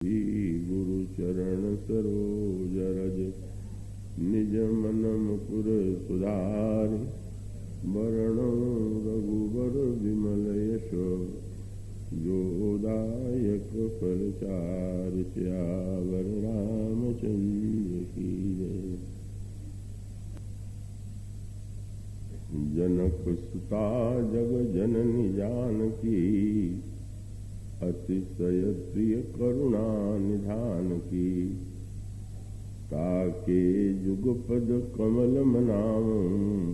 श्री गुरु चरण सरोज रज निज मन मुकुर सुधार वरण रघुवर विमल यश जोदायक फलचार श्यावर रामचंद्र की जय। जनक सुता जग जननी जानकी अतिशय प्रिय करुणा निधान की ताके जुगपद कमल मनाऊं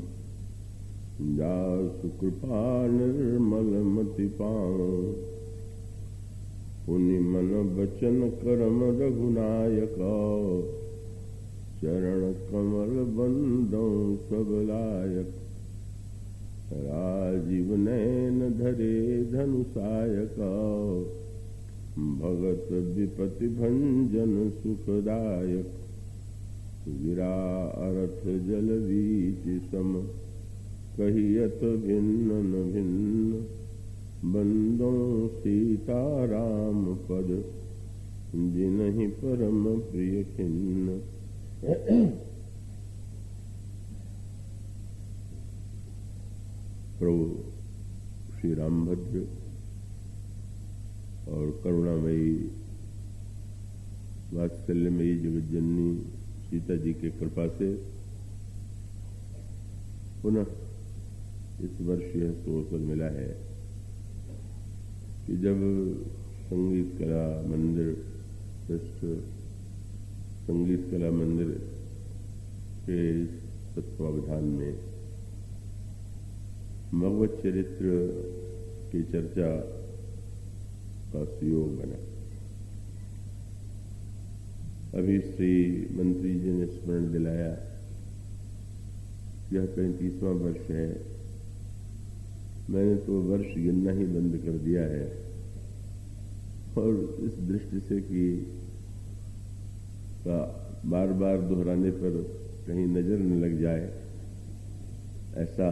जासु कृपा निर्मल मति पाऊं पुनि मन बचन करम रघुनायक चरण कमल बंदों सब लायक राजीव नयन धरे धनुषायक भगत विपति भंजन सुखदायक विरारथ जल बीच सम कहियत भिन्न न भिन्न बंदों सीताराम पद जिनहि परम प्रिय खिन्न। प्रभु श्री रामभद्र और करुणामयी वात्सल्यमयी जगज्जननी सीता जी के कृपा से पुनः इस वर्ष यह अवसर मिला है कि जब संगीत कला मंदिर ट्रस्ट संगीत कला मंदिर के तत्वावधान में भगवत चरित्र की चर्चा का सुयोग बना। अभी श्री मंत्री जी ने स्मरण दिलाया यह 35वां वर्ष है। मैंने तो वर्ष गिनना ही बंद कर दिया है और इस दृष्टि से कि बार बार दोहराने पर कहीं नजर न लग जाए, ऐसा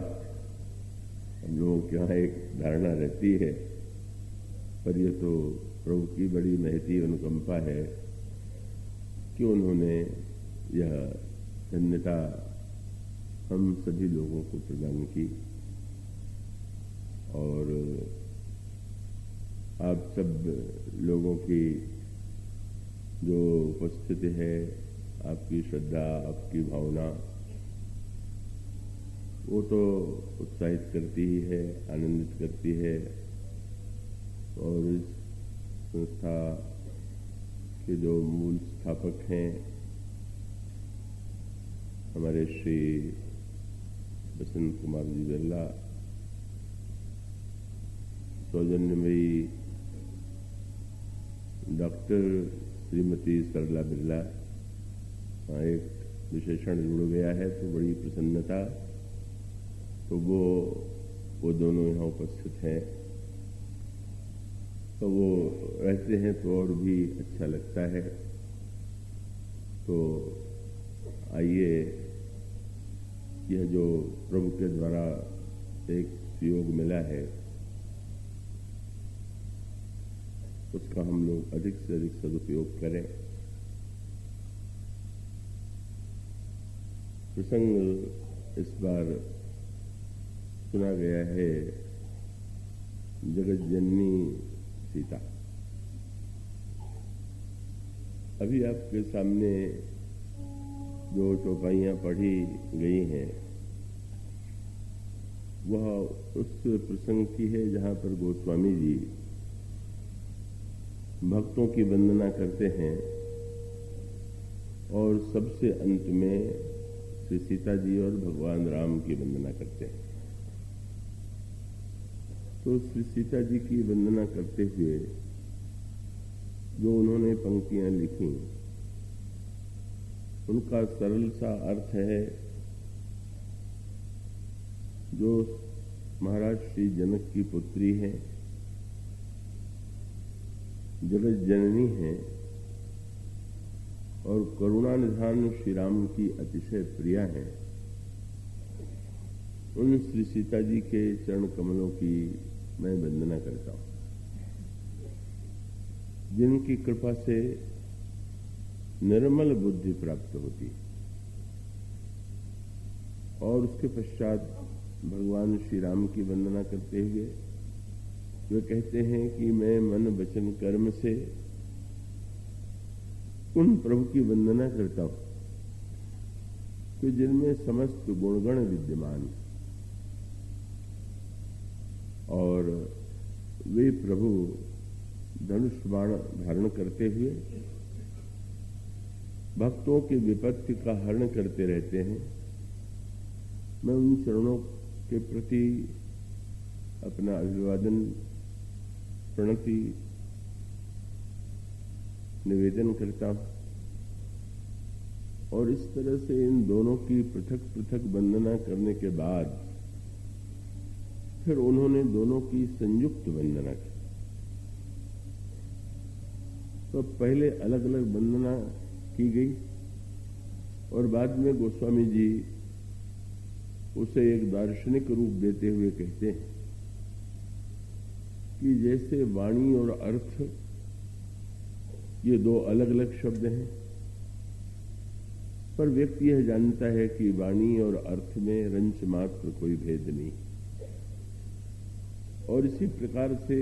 हम लोगों के यहाँ एक धारणा रहती है। पर यह तो प्रभु की बड़ी महती अनुकंपा है कि उन्होंने यह धन्यता हम सभी लोगों को प्रदान की और आप सब लोगों की जो उपस्थिति है, आपकी श्रद्धा, आपकी भावना, वो तो उत्साहित करती ही है, आनंदित करती है। और इस संस्था के जो मूल स्थापक हैं हमारे श्री बसंत कुमार जी बिरला, सौजन्यमयी डॉक्टर श्रीमती सरला बिरला, एक विशेषण जुड़ गया है तो बड़ी प्रसन्नता। तो वो दोनों यहाँ उपस्थित हैं, तो वो रहते हैं तो और भी अच्छा लगता है। तो आइए यह जो प्रभु के द्वारा एक सुयोग मिला है उसका हम लोग अधिक से अधिक सदुपयोग करें। प्रसंग इस बार सुना गया है जगज्जननी सीता। अभी आपके सामने जो चौपाइयां पढ़ी गई हैं वह उस प्रसंग की है जहां पर गोस्वामी जी भक्तों की वंदना करते हैं और सबसे अंत में श्री सीता जी और भगवान राम की वंदना करते हैं। तो श्री सीता जी की वंदना करते हुए जो उन्होंने पंक्तियां लिखी उनका सरल सा अर्थ है, जो महाराज श्री जनक की पुत्री है, जगत जननी है और करुणा निधान श्री राम की अतिशय प्रिया है, उन श्री सीता जी के चरण कमलों की मैं वंदना करता हूं। जिनकी कृपा से निर्मल बुद्धि प्राप्त होती है। और उसके पश्चात भगवान श्री राम की वंदना करते हुए वे कहते हैं कि मैं मन वचन कर्म से उन प्रभु की वंदना करता हूं कि जिनमें समस्त गुणगण विद्यमान, और वे प्रभु धनुष बाण धारण करते हुए भक्तों की विपत्ति का हरण करते रहते हैं। मैं उन चरणों के प्रति अपना अभिवादन प्रणति निवेदन करता हूं। और इस तरह से इन दोनों की पृथक पृथक वंदना करने के बाद फिर उन्होंने दोनों की संयुक्त वंदना की। तो पहले अलग अलग वंदना की गई और बाद में गोस्वामी जी उसे एक दार्शनिक रूप देते हुए कहते हैं कि जैसे वाणी और अर्थ ये दो अलग अलग शब्द हैं, पर व्यक्ति यह जानता है कि वाणी और अर्थ में रंच मात्र कोई भेद नहीं। और इसी प्रकार से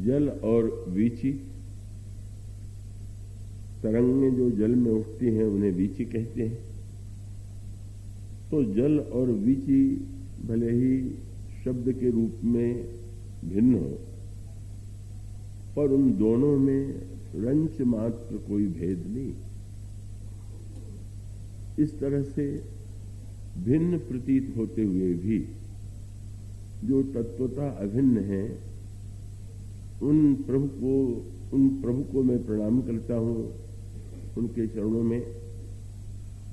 जल और वीची, तरंगें जो जल में उठती हैं उन्हें वीची कहते हैं। तो जल और वीची भले ही शब्द के रूप में भिन्न हो, पर उन दोनों में रंच मात्र कोई भेद नहीं। इस तरह से भिन्न प्रतीत होते हुए भी जो तत्वतः अभिन्न है, उन प्रभु को मैं प्रणाम करता हूं उनके चरणों में,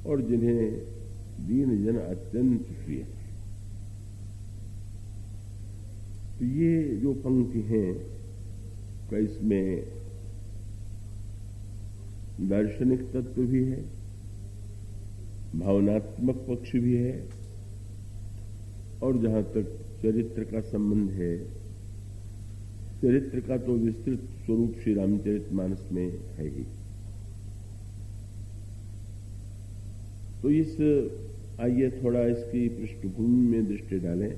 और जिन्हें दीन जन अत्यंत प्रिय है। तो ये जो पंक्ति हैं का इसमें दार्शनिक तत्व भी है, भावनात्मक पक्ष भी है, और जहां तक चरित्र का संबंध है, चरित्र का तो विस्तृत स्वरूप श्री रामचरितमानस में है ही। तो आइए थोड़ा इसकी पृष्ठभूमि में दृष्टि डालें।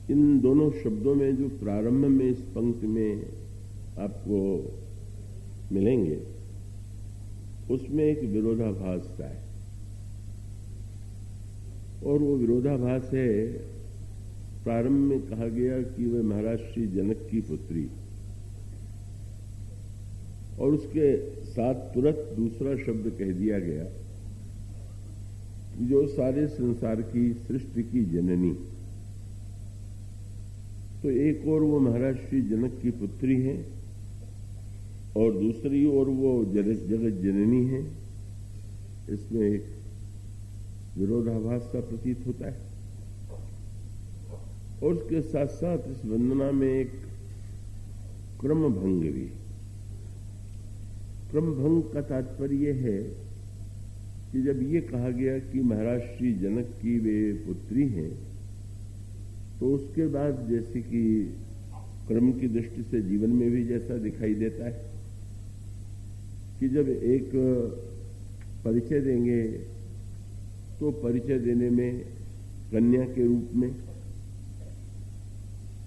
इन दोनों शब्दों में जो प्रारंभ में इस पंक्ति में आपको मिलेंगे, उसमें एक विरोधाभास सा है, और वो विरोधाभास है, प्रारंभ में कहा गया कि वह महाराज श्री जनक की पुत्री, और उसके साथ तुरंत दूसरा शब्द कह दिया गया जो सारे संसार की सृष्टि की जननी। तो एक और वो महाराज श्री जनक की पुत्री है, और दूसरी ओर वो जगत जननी है। इसमें एक विरोधाभास सा प्रतीत होता है। और उसके साथ साथ इस वंदना में एक क्रम भंग भी। क्रम भंग का तात्पर्य है कि जब ये कहा गया कि महाराज श्री जनक की वे पुत्री हैं, तो उसके बाद जैसे कि क्रम की दृष्टि से जीवन में भी जैसा दिखाई देता है कि जब एक परिचय देंगे तो परिचय देने में कन्या के रूप में,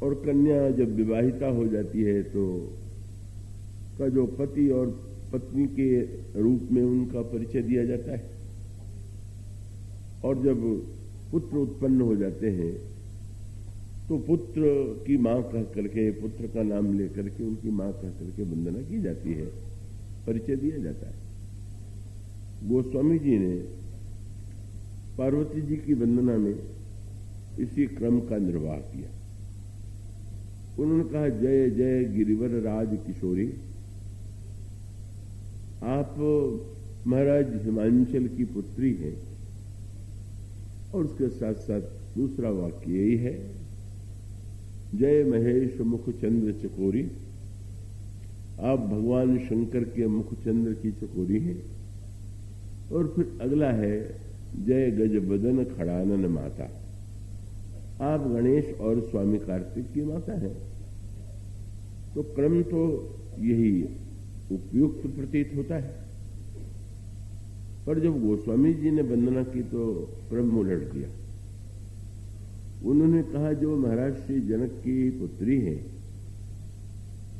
और कन्या जब विवाहिता हो जाती है तो का जो पति और पत्नी के रूप में उनका परिचय दिया जाता है। और जब पुत्र उत्पन्न हो जाते हैं तो पुत्र की मां कह करके, पुत्र का नाम लेकर के उनकी मां कह करके वंदना की जाती है, परिचय दिया जाता है। गोस्वामी जी ने पार्वती जी की वंदना में इसी क्रम का निर्वाह किया। उन्होंने कहा, जय जय गिरिवर राज किशोरी। आप महाराज हिमांचल की पुत्री हैं। और उसके साथ साथ दूसरा वाक्य यही है, जय महेश मुख चंद्र चकोरी। आप भगवान शंकर के मुख चंद्र की चकोरी हैं। और फिर अगला है, जय गज बदन खड़ानन माता। आप गणेश और स्वामी कार्तिक की माता हैं। तो क्रम तो यही उपयुक्त प्रतीत होता है। पर जब गोस्वामी जी ने वंदना की तो क्रम उलट दिया। उन्होंने कहा जो महाराज श्री जनक की पुत्री है,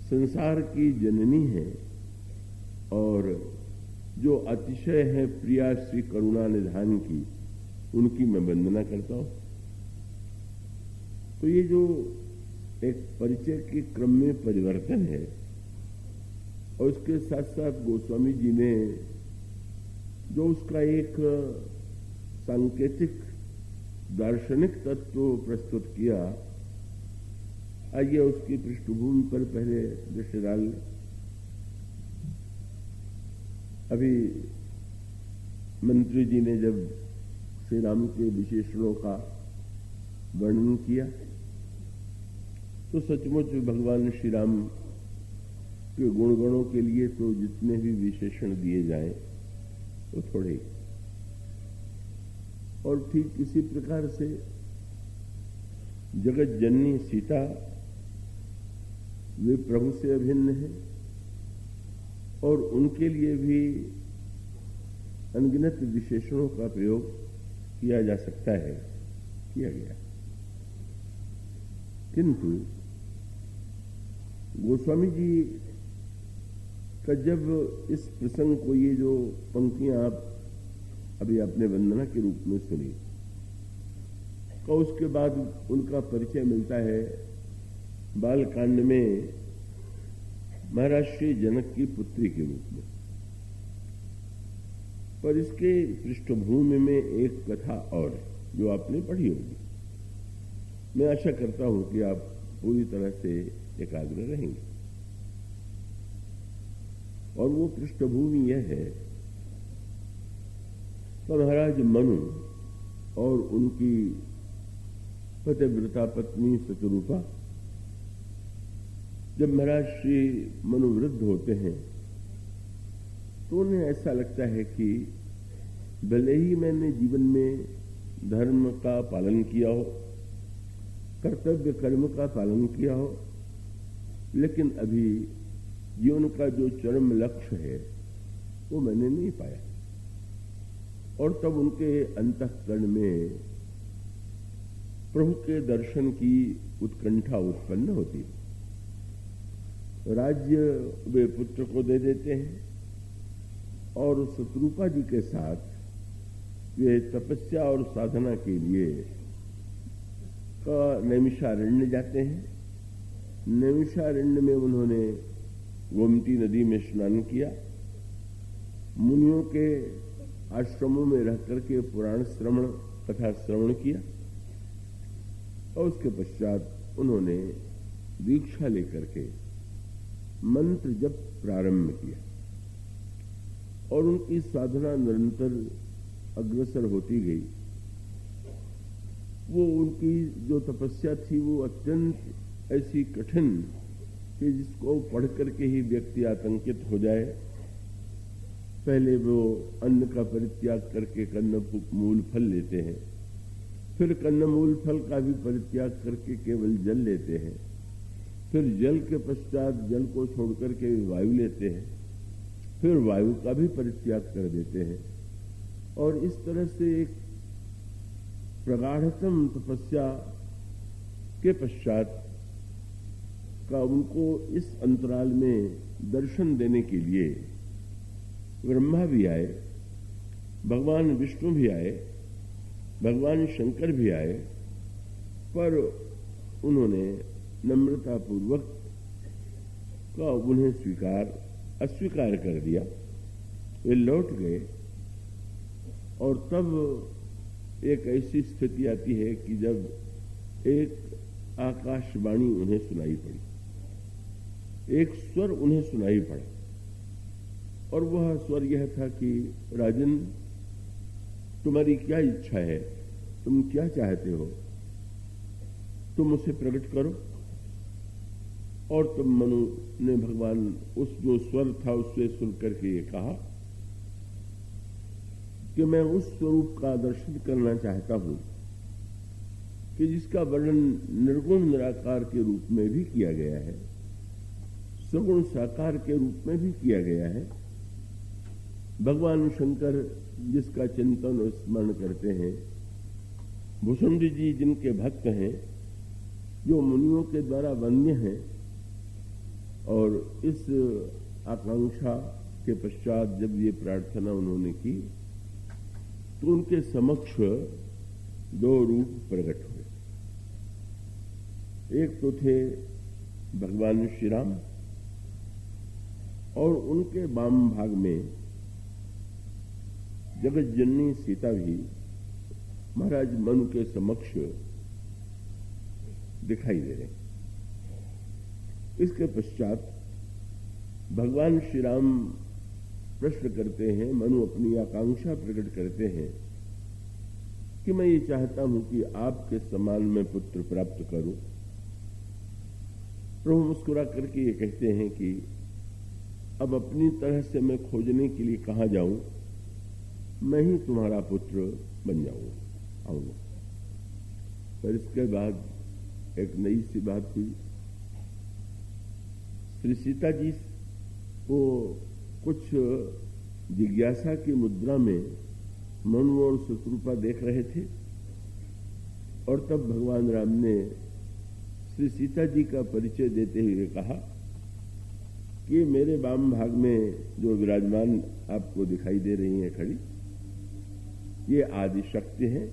संसार की जननी है और जो अतिशय है प्रिया श्री करुणा निधान की, उनकी मैं वंदना करता हूं। तो ये जो एक परिचय के क्रम में परिवर्तन है और उसके साथ साथ गोस्वामी जी ने जो उसका एक सांकेतिक दार्शनिक तत्व प्रस्तुत किया, आइए उसकी पृष्ठभूमि पर पहले दृष्टि डाल लें। अभी मंत्री जी ने जब श्री राम के विशेषणों का वर्णन किया तो सचमुच भगवान श्री राम के गुणगणों के लिए तो जितने भी विशेषण दिए जाएं वो थोड़े। और ठीक इसी प्रकार से जगत जननी सीता वे प्रभु से अभिन्न है और उनके लिए भी अनगिनत विशेषणों का प्रयोग किया जा सकता है, किया गया। किंतु गोस्वामी जी का जब इस प्रसंग को, ये जो पंक्तियां आप अभी आपने वंदना के रूप में सुनी, तो उसके बाद उनका परिचय मिलता है बालकांड में महाराज श्री जनक की पुत्री के रूप में। पर इसके पृष्ठभूमि में एक कथा और है जो आपने पढ़ी होगी। मैं आशा करता हूं कि आप पूरी तरह से एकाग्र रहेंगे। और वो पृष्ठभूमि यह है कि महाराज मनु और उनकी पतिव्रता पत्नी शतरूपा, जब महाराज श्री मनु वृद्ध होते हैं तो उन्हें ऐसा लगता है कि भले ही मैंने जीवन में धर्म का पालन किया हो, कर्तव्य कर्म का पालन किया हो, लेकिन अभी जीवन का जो चरम लक्ष्य है वो मैंने नहीं पाया। और तब उनके अंतःकरण में प्रभु के दर्शन की उत्कंठा उत्पन्न होती है। राज्य वे पुत्र को दे देते हैं और शतरूपा जी के साथ वे तपस्या और साधना के लिए नैमिषारण्य जाते हैं। नैमिषारण्य में उन्होंने गोमती नदी में स्नान किया, मुनियों के आश्रमों में रह करके पुराण श्रवण कथा श्रवण किया और उसके पश्चात उन्होंने दीक्षा लेकर के मंत्र जप प्रारंभ किया और उनकी साधना निरंतर अग्रसर होती गई। वो उनकी जो तपस्या थी वो अत्यंत ऐसी कठिन कि जिसको पढ़ करके ही व्यक्ति आतंकित हो जाए। पहले वो अन्न का परित्याग करके कन्न मूल फल लेते हैं, फिर कन्न मूल फल का भी परित्याग करके केवल जल लेते हैं, फिर जल के पश्चात जल को छोड़ करके वायु लेते हैं, फिर वायु का भी परित्याग कर देते हैं। और इस तरह से एक प्रगाढ़तम तपस्या के पश्चात का उनको इस अंतराल में दर्शन देने के लिए ब्रह्मा भी आए, भगवान विष्णु भी आए, भगवान शंकर भी आए, पर उन्होंने नम्रतापूर्वक का उन्हें अस्वीकार कर दिया। वे लौट गए और तब एक ऐसी स्थिति आती है कि जब एक आकाशवाणी उन्हें सुनाई पड़ी, एक स्वर उन्हें सुनाई पड़ा और वह स्वर यह था कि राजन, तुम्हारी क्या इच्छा है, तुम क्या चाहते हो, तुम उसे प्रकट करो। और तब मनु ने भगवान उस जो स्वर था उससे सुन करके ये कहा कि मैं उस स्वरूप का दर्शन करना चाहता हूं कि जिसका वर्णन निर्गुण निराकार के रूप में भी किया गया है सगुण साकार के रूप में भी किया गया है। भगवान शंकर जिसका चिंतन और स्मरण करते हैं, भुसुंडी जी जिनके भक्त हैं, जो मुनियों के द्वारा वन्य हैं, और इस आकांक्षा के पश्चात जब ये प्रार्थना उन्होंने की तो उनके समक्ष दो रूप प्रकट हुए। एक तो थे भगवान श्री राम, और उनके वाम भाग में जगत जननी सीता भी महाराज मनु के समक्ष दिखाई दे रहे। इसके पश्चात भगवान श्री राम प्रश्न करते हैं, मनु अपनी आकांक्षा प्रकट करते हैं कि मैं ये चाहता हूं कि आपके समान मैं पुत्र प्राप्त करूं। प्रभु मुस्कुरा करके ये कहते हैं कि अब अपनी तरह से मैं खोजने के लिए कहां जाऊं, मैं ही तुम्हारा पुत्र बन आऊंगा। पर इसके बाद एक नई सी बात हुई। श्री सीता जी को कुछ जिज्ञासा की मुद्रा में मनु और शत्रुपा देख रहे थे, और तब भगवान राम ने श्री सीता जी का परिचय देते हुए कहा कि मेरे वाम भाग में जो विराजमान आपको दिखाई दे रही हैं खड़ी, ये आदि शक्ति है।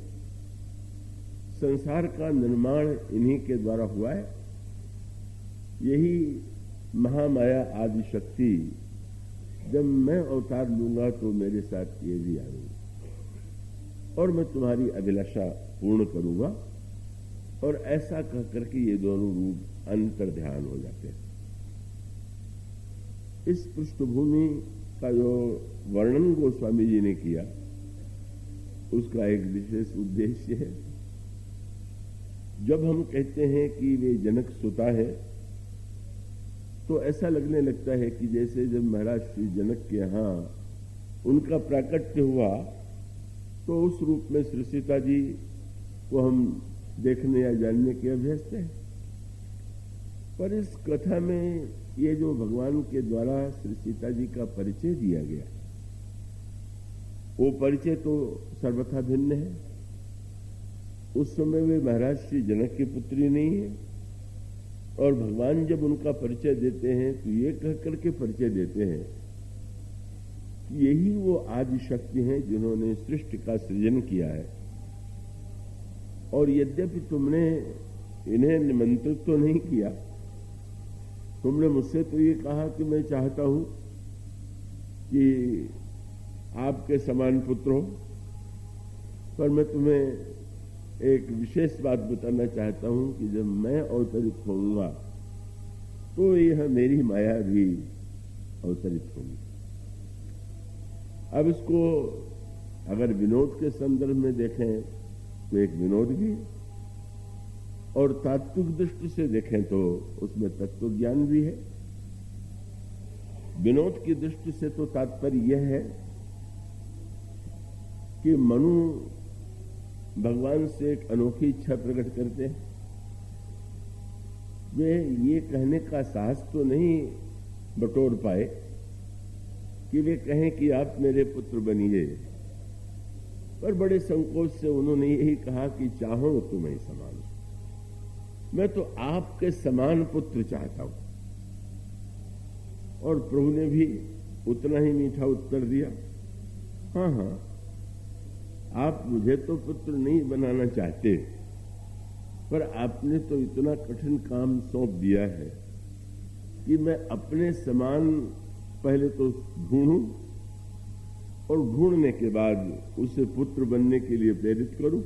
संसार का निर्माण इन्हीं के द्वारा हुआ है। यही महामाया आदि शक्ति जब मैं अवतार लूंगा तो मेरे साथ ये भी आएंगे और मैं तुम्हारी अभिलाषा पूर्ण करूंगा। और ऐसा कह करके ये दोनों रूप अंतर ध्यान हो जाते हैं। इस पृष्ठभूमि का जो वर्णन गोस्वामी जी ने किया उसका एक विशेष उद्देश्य है। जब हम कहते हैं कि वे जनक सुता है तो ऐसा लगने लगता है कि जैसे जब महाराज श्री जनक के यहां उनका प्राकट्य हुआ तो उस रूप में श्री सीता जी को हम देखने या जानने के अभ्यस्त हैं। पर इस कथा में ये जो भगवान के द्वारा श्री सीता जी का परिचय दिया गया, वो परिचय तो सर्वथा भिन्न है। उस समय वे महाराज श्री जनक की पुत्री नहीं है, और भगवान जब उनका परिचय देते हैं तो ये कह करके परिचय देते हैं कि यही वो आदि शक्ति हैं जिन्होंने सृष्टि का सृजन किया है। और यद्यपि तुमने इन्हें निमंत्रित तो नहीं किया, तुमने मुझसे तो ये कहा कि मैं चाहता हूं कि आपके समान पुत्र हो, पर मैं तुम्हें एक विशेष बात बताना चाहता हूं कि जब मैं अवतरित होऊंगा तो यह मेरी माया भी अवतरित होगी। अब इसको अगर विनोद के संदर्भ में देखें तो एक विनोद भी है, और तात्विक दृष्टि से देखें तो उसमें तत्व ज्ञान भी है। विनोद की दृष्टि से तो तात्पर्य यह है कि मनु भगवान से एक अनोखी इच्छा प्रकट करते हैं। वे ये कहने का साहस तो नहीं बटोर पाए कि वे कहें कि आप मेरे पुत्र बनिए, पर बड़े संकोच से उन्होंने यही कहा कि चाहो तो मैं समान, मैं तो आपके समान पुत्र चाहता हूं। और प्रभु ने भी उतना ही मीठा उत्तर दिया, हाँ हाँ, आप मुझे तो पुत्र नहीं बनाना चाहते, पर आपने तो इतना कठिन काम सौंप दिया है कि मैं अपने समान पहले तो ढूंढूं और ढूंढने के बाद उसे पुत्र बनने के लिए प्रेरित करूं।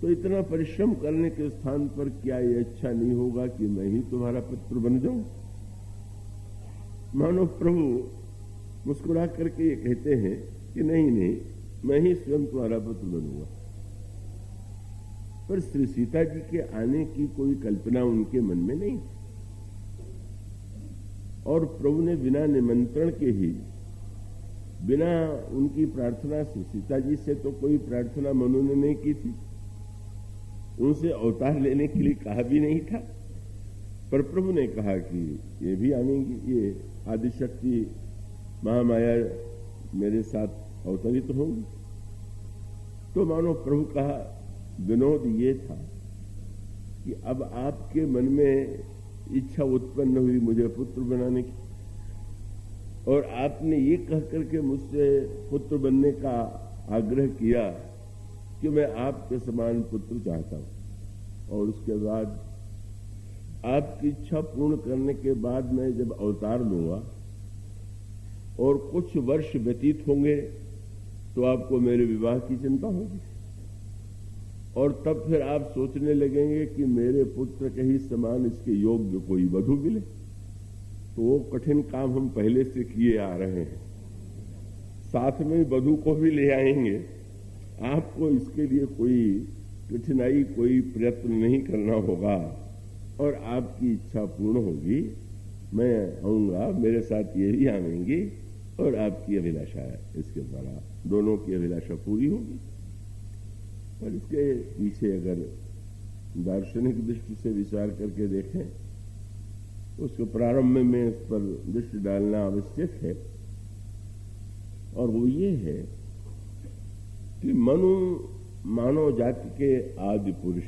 तो इतना परिश्रम करने के स्थान पर क्या यह अच्छा नहीं होगा कि मैं ही तुम्हारा पुत्र बन जाऊं? मानो प्रभु मुस्कुरा करके ये कहते हैं कि नहीं नहीं, मैं ही स्वयं तुम्हारा पुत्र बनूंगा। पर श्री सीता जी के आने की कोई कल्पना उनके मन में नहीं, और प्रभु ने बिना निमंत्रण के ही, बिना उनकी प्रार्थना से, सीता जी से तो कोई प्रार्थना मनु ने नहीं की थी, उनसे अवतार लेने के लिए कहा भी नहीं था, पर प्रभु ने कहा कि ये भी आवेंगी, ये आदिशक्ति महामाया मेरे साथ अवतरित होंगी। तो मानो प्रभु का विनोद ये था कि अब आपके मन में इच्छा उत्पन्न हुई मुझे पुत्र बनाने की, और आपने ये कह करके मुझसे पुत्र बनने का आग्रह किया कि मैं आपके समान पुत्र चाहता हूं, और उसके बाद आपकी इच्छा पूर्ण करने के बाद मैं जब अवतार लूंगा और कुछ वर्ष व्यतीत होंगे तो आपको मेरे विवाह की चिंता होगी, और तब फिर आप सोचने लगेंगे कि मेरे पुत्र के ही समान इसके योग्य कोई वधू मिले। तो वो कठिन काम हम पहले से किए आ रहे हैं, साथ में वधू को भी ले आएंगे। आपको इसके लिए कोई कठिनाई, कोई प्रयत्न नहीं करना होगा, और आपकी इच्छा पूर्ण होगी। मैं आऊंगा, मेरे साथ ये भी आवेंगी, और आपकी अभिलाषा इसके द्वारा दोनों की अभिलाषा पूरी होगी। पर इसके पीछे अगर दार्शनिक दृष्टि से विचार करके देखें तो उसके प्रारंभ में इस पर दृष्टि डालना आवश्यक है, और वो ये है कि मनु मानव जाति के आदि पुरुष,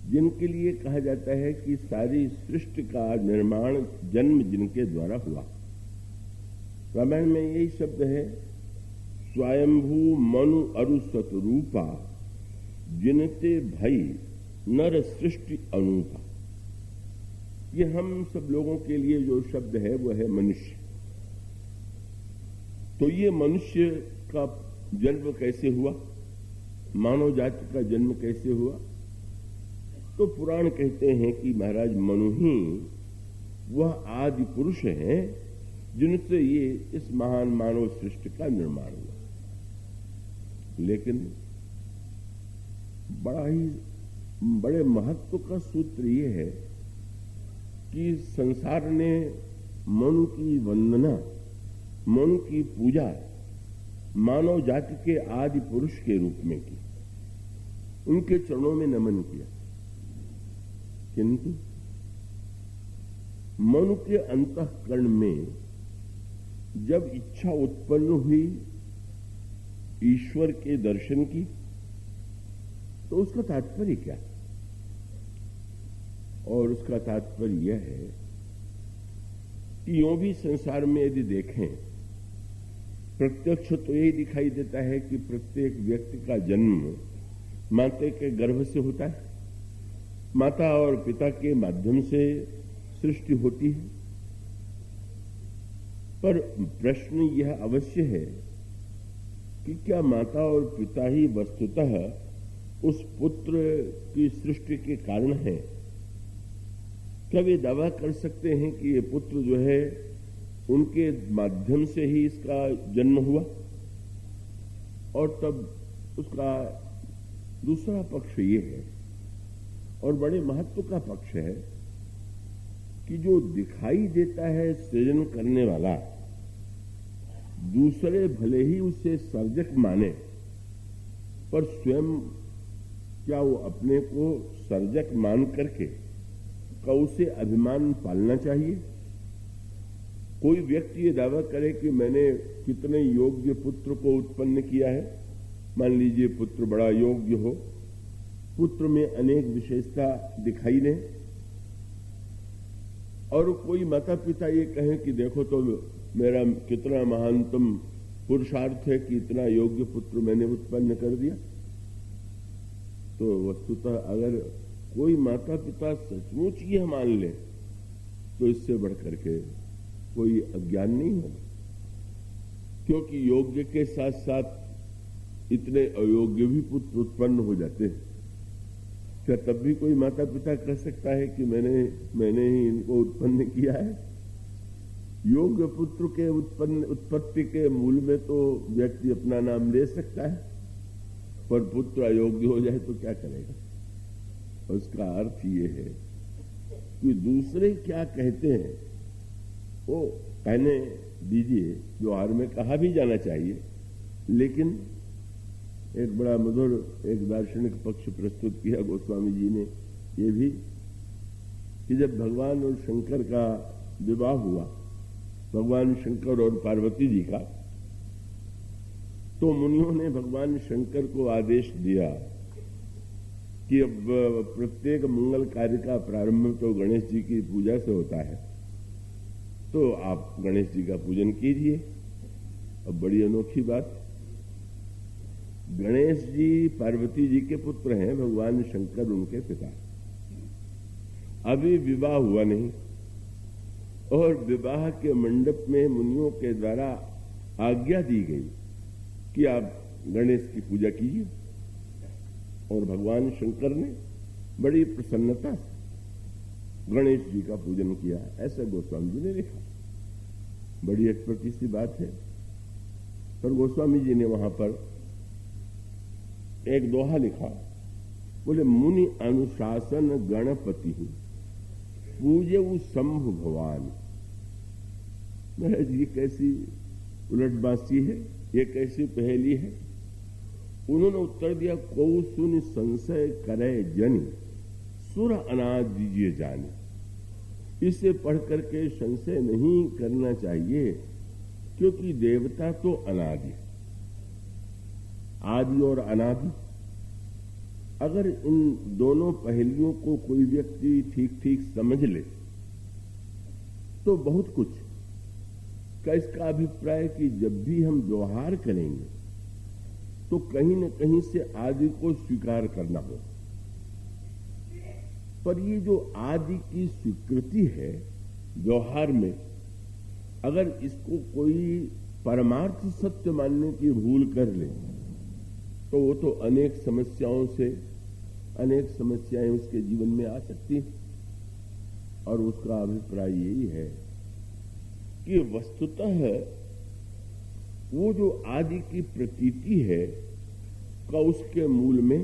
जिनके लिए कहा जाता है कि सारी सृष्टि का निर्माण जन्म जिनके द्वारा हुआ। रामायण में यही शब्द है, स्वयंभू मनु अरु सतरूपा जिनते भई नर सृष्टि अनूपा। ये हम सब लोगों के लिए जो शब्द है वो है मनुष्य। तो ये मनुष्य का जन्म कैसे हुआ, मानव जाति का जन्म कैसे हुआ? तो पुराण कहते हैं कि महाराज मनु ही वह आदि पुरुष हैं जिनसे ये इस महान मानव सृष्टि का निर्माण हुआ। लेकिन बड़े महत्व का सूत्र ये है कि संसार ने मनु की वंदना, मनु की पूजा मानव जाति के आदि पुरुष के रूप में की, उनके चरणों में नमन किया। किंतु मनु के अंतःकरण में जब इच्छा उत्पन्न हुई ईश्वर के दर्शन की, तो उसका तात्पर्य क्या? और उसका तात्पर्य यह है कि यूं भी संसार में यदि देखें, प्रत्यक्ष तो यही दिखाई देता है कि प्रत्येक व्यक्ति का जन्म माता के गर्भ से होता है, माता और पिता के माध्यम से सृष्टि होती है। पर प्रश्न यह अवश्य है कि क्या माता और पिता ही वस्तुतः उस पुत्र की सृष्टि के कारण है? क्या वे दावा कर सकते हैं कि ये पुत्र जो है उनके माध्यम से ही इसका जन्म हुआ? और तब उसका दूसरा पक्ष ये है, और बड़े महत्व का पक्ष है, कि जो दिखाई देता है सृजन करने वाला, दूसरे भले ही उसे सर्जक माने, पर स्वयं क्या वो अपने को सर्जक मान करके का उसे अभिमान पालना चाहिए? कोई व्यक्ति ये दावा करे कि मैंने कितने योग्य पुत्र को उत्पन्न किया है, मान लीजिए पुत्र बड़ा योग्य हो, पुत्र में अनेक विशेषता दिखाई दे, और कोई माता पिता ये कहें कि देखो तो मेरा कितना महानतम पुरुषार्थ है कि इतना योग्य पुत्र मैंने उत्पन्न कर दिया। तो वस्तुतः अगर कोई माता पिता सचमुच यह मान ले तो इससे बढ़कर के कोई अज्ञान नहीं होगा, क्योंकि योग्य के साथ साथ इतने अयोग्य भी पुत्र उत्पन्न हो जाते हैं। क्या तब भी कोई माता पिता कह सकता है कि मैंने ही इनको उत्पन्न किया है? योग्य पुत्र के उत्पत्ति के मूल में तो व्यक्ति अपना नाम ले सकता है, पर पुत्र अयोग्य हो जाए तो क्या करेगा? उसका अर्थ ये है कि दूसरे क्या कहते हैं वो कहने दीजिए, व्यवहार में कहा भी जाना चाहिए, लेकिन एक बड़ा मधुर एक दार्शनिक पक्ष प्रस्तुत किया गोस्वामी जी ने, ये भी कि जब भगवान और शंकर का विवाह हुआ, भगवान शंकर और पार्वती जी का, तो मुनियों ने भगवान शंकर को आदेश दिया कि अब प्रत्येक मंगल कार्य का प्रारंभ तो गणेश जी की पूजा से होता है, तो आप गणेश जी का पूजन कीजिए। अब बड़ी अनोखी बात, गणेश जी पार्वती जी के पुत्र हैं, भगवान शंकर उनके पिता। अभी विवाह हुआ नहीं और विवाह के मंडप में मुनियों के द्वारा आज्ञा दी गई कि आप गणेश की पूजा कीजिए। और भगवान शंकर ने बड़ी प्रसन्नता से गणेश जी का पूजन किया, ऐसा गोस्वामी जी ने लिखा। बड़ी अटपटी सी बात है, पर गोस्वामी जी ने वहां पर एक दोहा लिखा, बोले मुनि अनुशासन गणपति हूं पूजे शंभु भगवान। महाराज ये कैसी उलटबासी है, ये कैसी पहेली है। उन्होंने उत्तर दिया, को सुन संशय करे जनि सुर अनाज दीजिए जाने। इसे पढ़ करके संशय नहीं करना चाहिए, क्योंकि देवता तो अनादि है, आदि और अनादि। अगर इन दोनों पहलुओं को कोई व्यक्ति ठीक ठीक समझ ले तो बहुत कुछ का इसका अभिप्राय कि जब भी हम व्यवहार करेंगे तो कहीं न कहीं से आदि को स्वीकार करना हो। पर ये जो आदि की स्वीकृति है व्यवहार में, अगर इसको कोई परमार्थ सत्य मानने की भूल कर ले तो वो तो अनेक समस्याएं उसके जीवन में आ सकती हैं। और उसका अभिप्राय यही है कि वस्तुतः वो जो आदि की प्रतीति है का उसके मूल में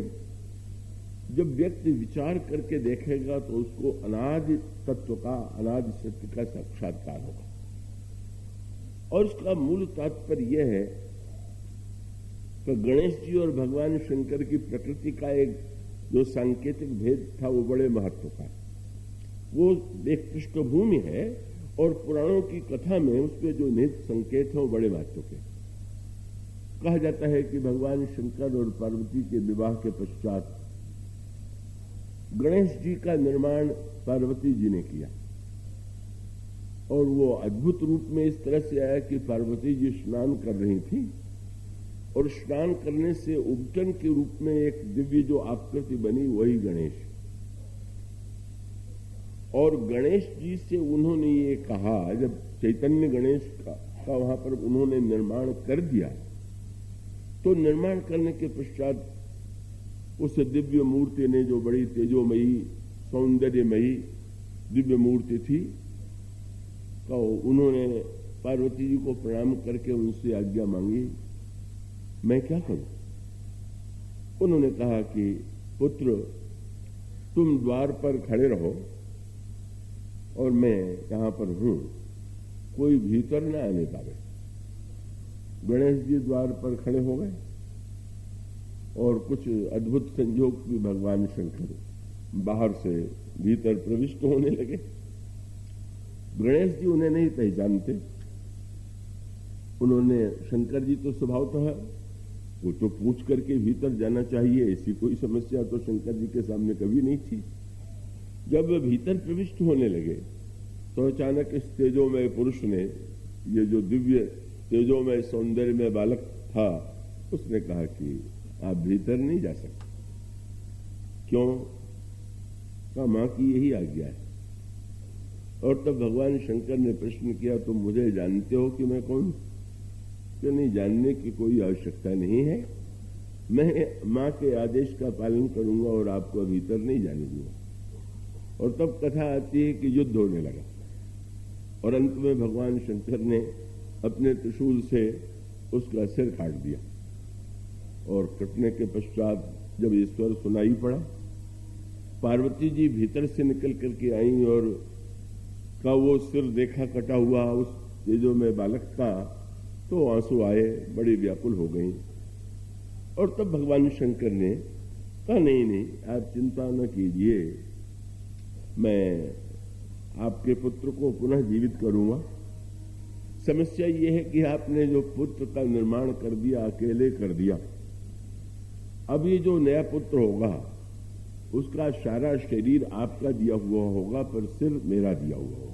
जब व्यक्ति विचार करके देखेगा तो उसको अनादि तत्व का, अनादि सत्य का साक्षात्कार होगा। और उसका मूल तात्पर्य यह है कि गणेश जी और भगवान शंकर की प्रकृति का एक जो सांकेतिक भेद था वो बड़े महत्व का, वो एक पृष्ठभूमि है और पुराणों की कथा में उसके जो निहित संकेत है वो बड़े महत्व के। कहा जाता है कि भगवान शंकर और पार्वती के विवाह के पश्चात गणेश जी का निर्माण पार्वती जी ने किया और वो अद्भुत रूप में इस तरह से आया कि पार्वती जी स्नान कर रही थी और स्नान करने से उबटन के रूप में एक दिव्य जो आकृति बनी वही गणेश। और गणेश जी से उन्होंने ये कहा, जब चैतन्य गणेश का वहां पर उन्होंने निर्माण कर दिया तो निर्माण करने के पश्चात उस दिव्य मूर्ति ने, जो बड़ी तेजोमयी सौंदर्यमयी दिव्य मूर्ति थी, तो उन्होंने पार्वती जी को प्रणाम करके उनसे आज्ञा मांगी, मैं क्या करूं? उन्होंने कहा कि पुत्र तुम द्वार पर खड़े रहो और मैं यहां पर हूं, कोई भीतर न आने पावे। गणेश जी द्वार पर खड़े हो गए और कुछ अद्भुत संयोग भी भगवान शंकर बाहर से भीतर प्रविष्ट होने लगे। गणेश जी उन्हें नहीं पहचानते। उन्होंने, शंकर जी तो स्वभावतः वो तो पूछ करके भीतर जाना चाहिए, ऐसी कोई समस्या तो शंकर जी के सामने कभी नहीं थी। जब वे भीतर प्रविष्ट होने लगे तो अचानक इस तेजोमय पुरुष ने, ये जो दिव्य तेजोमय सौंदर्य में बालक था, उसने कहा कि आप भीतर नहीं जा सकते। क्यों? कहा मां की यही आज्ञा है। और तब भगवान शंकर ने प्रश्न किया, तुम मुझे जानते हो कि मैं कौन? कि नहीं, जानने की कोई आवश्यकता नहीं है, मैं मां के आदेश का पालन करूंगा और आपको भीतर नहीं जाने दूंगा। और तब कथा आती है कि युद्ध होने लगा और अंत में भगवान शंकर ने अपने त्रिशूल से उसका सिर काट दिया और कटने के पश्चात जब ईश्वर सुनाई पड़ा, पार्वती जी भीतर से निकल करके आई और का वो सिर देखा कटा हुआ उस तेजो में बालक का, तो आंसू आए, बड़ी व्याकुल हो गई। और तब भगवान शंकर ने कहा, नहीं नहीं, आप चिंता न कीजिए, मैं आपके पुत्र को पुनः जीवित करूंगा। समस्या ये है कि आपने जो पुत्र का निर्माण कर दिया, अकेले कर दिया। अब ये जो नया पुत्र होगा उसका सारा शरीर आपका दिया हुआ होगा, पर सिर मेरा दिया हुआ होगा।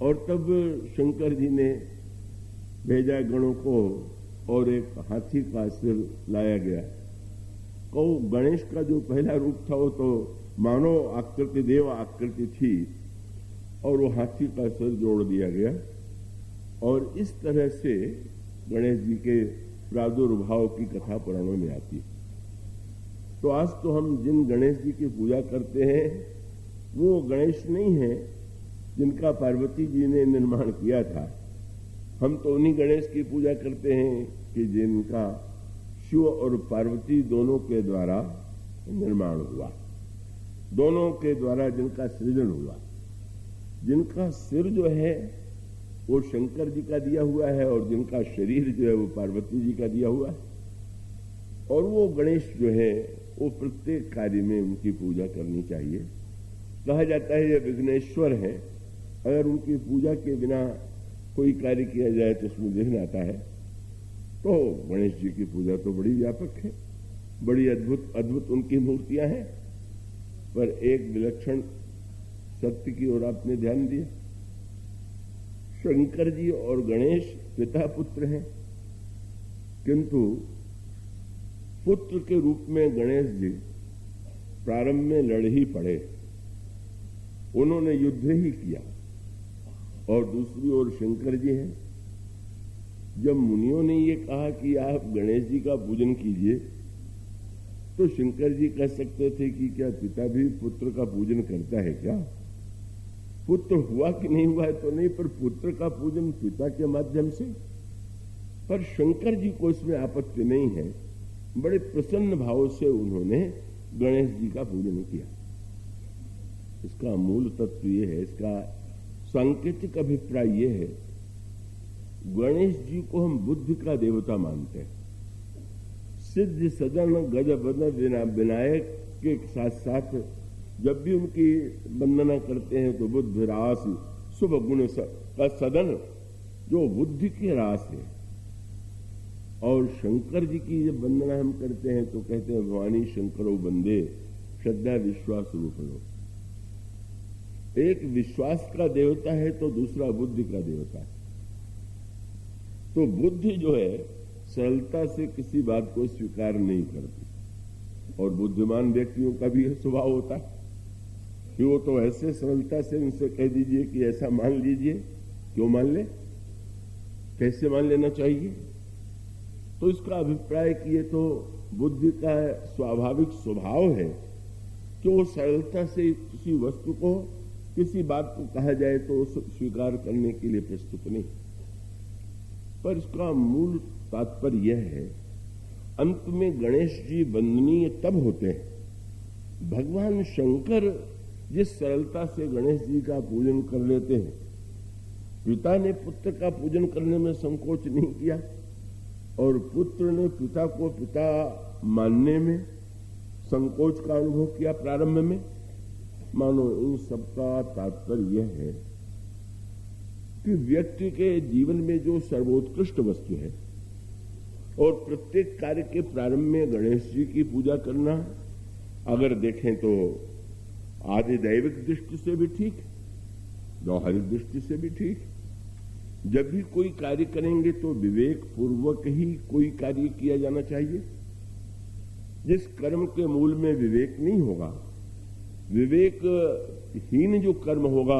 और तब शंकर जी ने भेजा गणों को और एक हाथी का सिर लाया गया। तो गणेश का जो पहला रूप था वो तो मानव आकृति, देव आकृति थी, और वो हाथी का सिर जोड़ दिया गया। और इस तरह से गणेश जी के प्रादुर्भाव की कथा पुराणों में आती है। तो आज तो हम जिन गणेश जी की पूजा करते हैं वो गणेश नहीं है जिनका पार्वती जी ने निर्माण किया था। हम तो उन्हीं गणेश की पूजा करते हैं कि जिनका शिव और पार्वती दोनों के द्वारा निर्माण हुआ, दोनों के द्वारा जिनका सृजन हुआ। जिनका सिर जो है वो शंकर जी का दिया हुआ है और जिनका शरीर जो है वो पार्वती जी का दिया हुआ है। और वो गणेश जो है वो प्रत्येक कार्य में उनकी पूजा करनी चाहिए। कहा जाता है ये विघ्नेश्वर है, अगर उनकी पूजा के बिना कोई कार्य किया जाए तो उसमें विघ्न आता है। तो गणेश जी की पूजा तो बड़ी व्यापक है, बड़ी अद्भुत अद्भुत उनकी मूर्तियां हैं। पर एक विलक्षण सत्य की ओर आपने ध्यान दिया, शंकर जी और गणेश पिता पुत्र हैं, किंतु पुत्र के रूप में गणेश जी प्रारंभ में लड़ ही पड़े, उन्होंने युद्ध ही किया। और दूसरी ओर शंकर जी हैं। जब मुनियों ने ये कहा कि आप गणेश जी का पूजन कीजिए, तो शंकर जी कह सकते थे कि क्या पिता भी पुत्र का पूजन करता है क्या? पुत्र हुआ कि नहीं हुआ है तो नहीं, पर पुत्र का पूजन पिता के माध्यम से। पर शंकर जी को इसमें आपत्ति नहीं है, बड़े प्रसन्न भाव से उन्होंने गणेश जी का पूजन किया। इसका मूल तत्व ये है, इसका सांकेतिक अभिप्राय ये है, गणेश जी को हम बुद्धि का देवता मानते हैं। सिद्ध सदन गज बदन विनायक के साथ साथ जब भी उनकी वंदना करते हैं तो बुद्ध रास शुभ गुण का सदन, जो बुद्धि के रास है। और शंकर जी की जब वंदना हम करते हैं तो कहते हैं भवानी शंकरो बंदे श्रद्धा विश्वास रूपणो। एक विश्वास का देवता है तो दूसरा बुद्धि का देवता है। तो बुद्धि जो है सरलता से किसी बात को स्वीकार नहीं करती, और बुद्धिमान व्यक्तियों का भी यह स्वभाव होता है कि वो तो ऐसे सरलता से उनसे कह दीजिए कि ऐसा मान लीजिए, क्यों मान ले, कैसे मान लेना चाहिए। तो इसका अभिप्राय किए तो बुद्धि का स्वाभाविक स्वभाव है कि वो सरलता से किसी वस्तु को, किसी बात को कहा जाए तो स्वीकार करने के लिए प्रस्तुत नहीं। पर इसका मूल तात्पर्य यह है, अंत में गणेश जी वंदनीय तब होते हैं, भगवान शंकर जिस सरलता से गणेश जी का पूजन कर लेते हैं। पिता ने पुत्र का पूजन करने में संकोच नहीं किया, और पुत्र ने पिता को पिता मानने में संकोच का अनुभव किया प्रारंभ में। मानो इन सबका तात्पर्य यह है कि व्यक्ति के जीवन में जो सर्वोत्कृष्ट वस्तु है, और प्रत्येक कार्य के प्रारंभ में गणेश जी की पूजा करना, अगर देखें तो आदि दैविक दृष्टि से भी ठीक, व्यवहारिक दृष्टि से भी ठीक। जब भी कोई कार्य करेंगे तो विवेक पूर्वक ही कोई कार्य किया जाना चाहिए। जिस कर्म के मूल में विवेक नहीं होगा, विवेकहीन जो कर्म होगा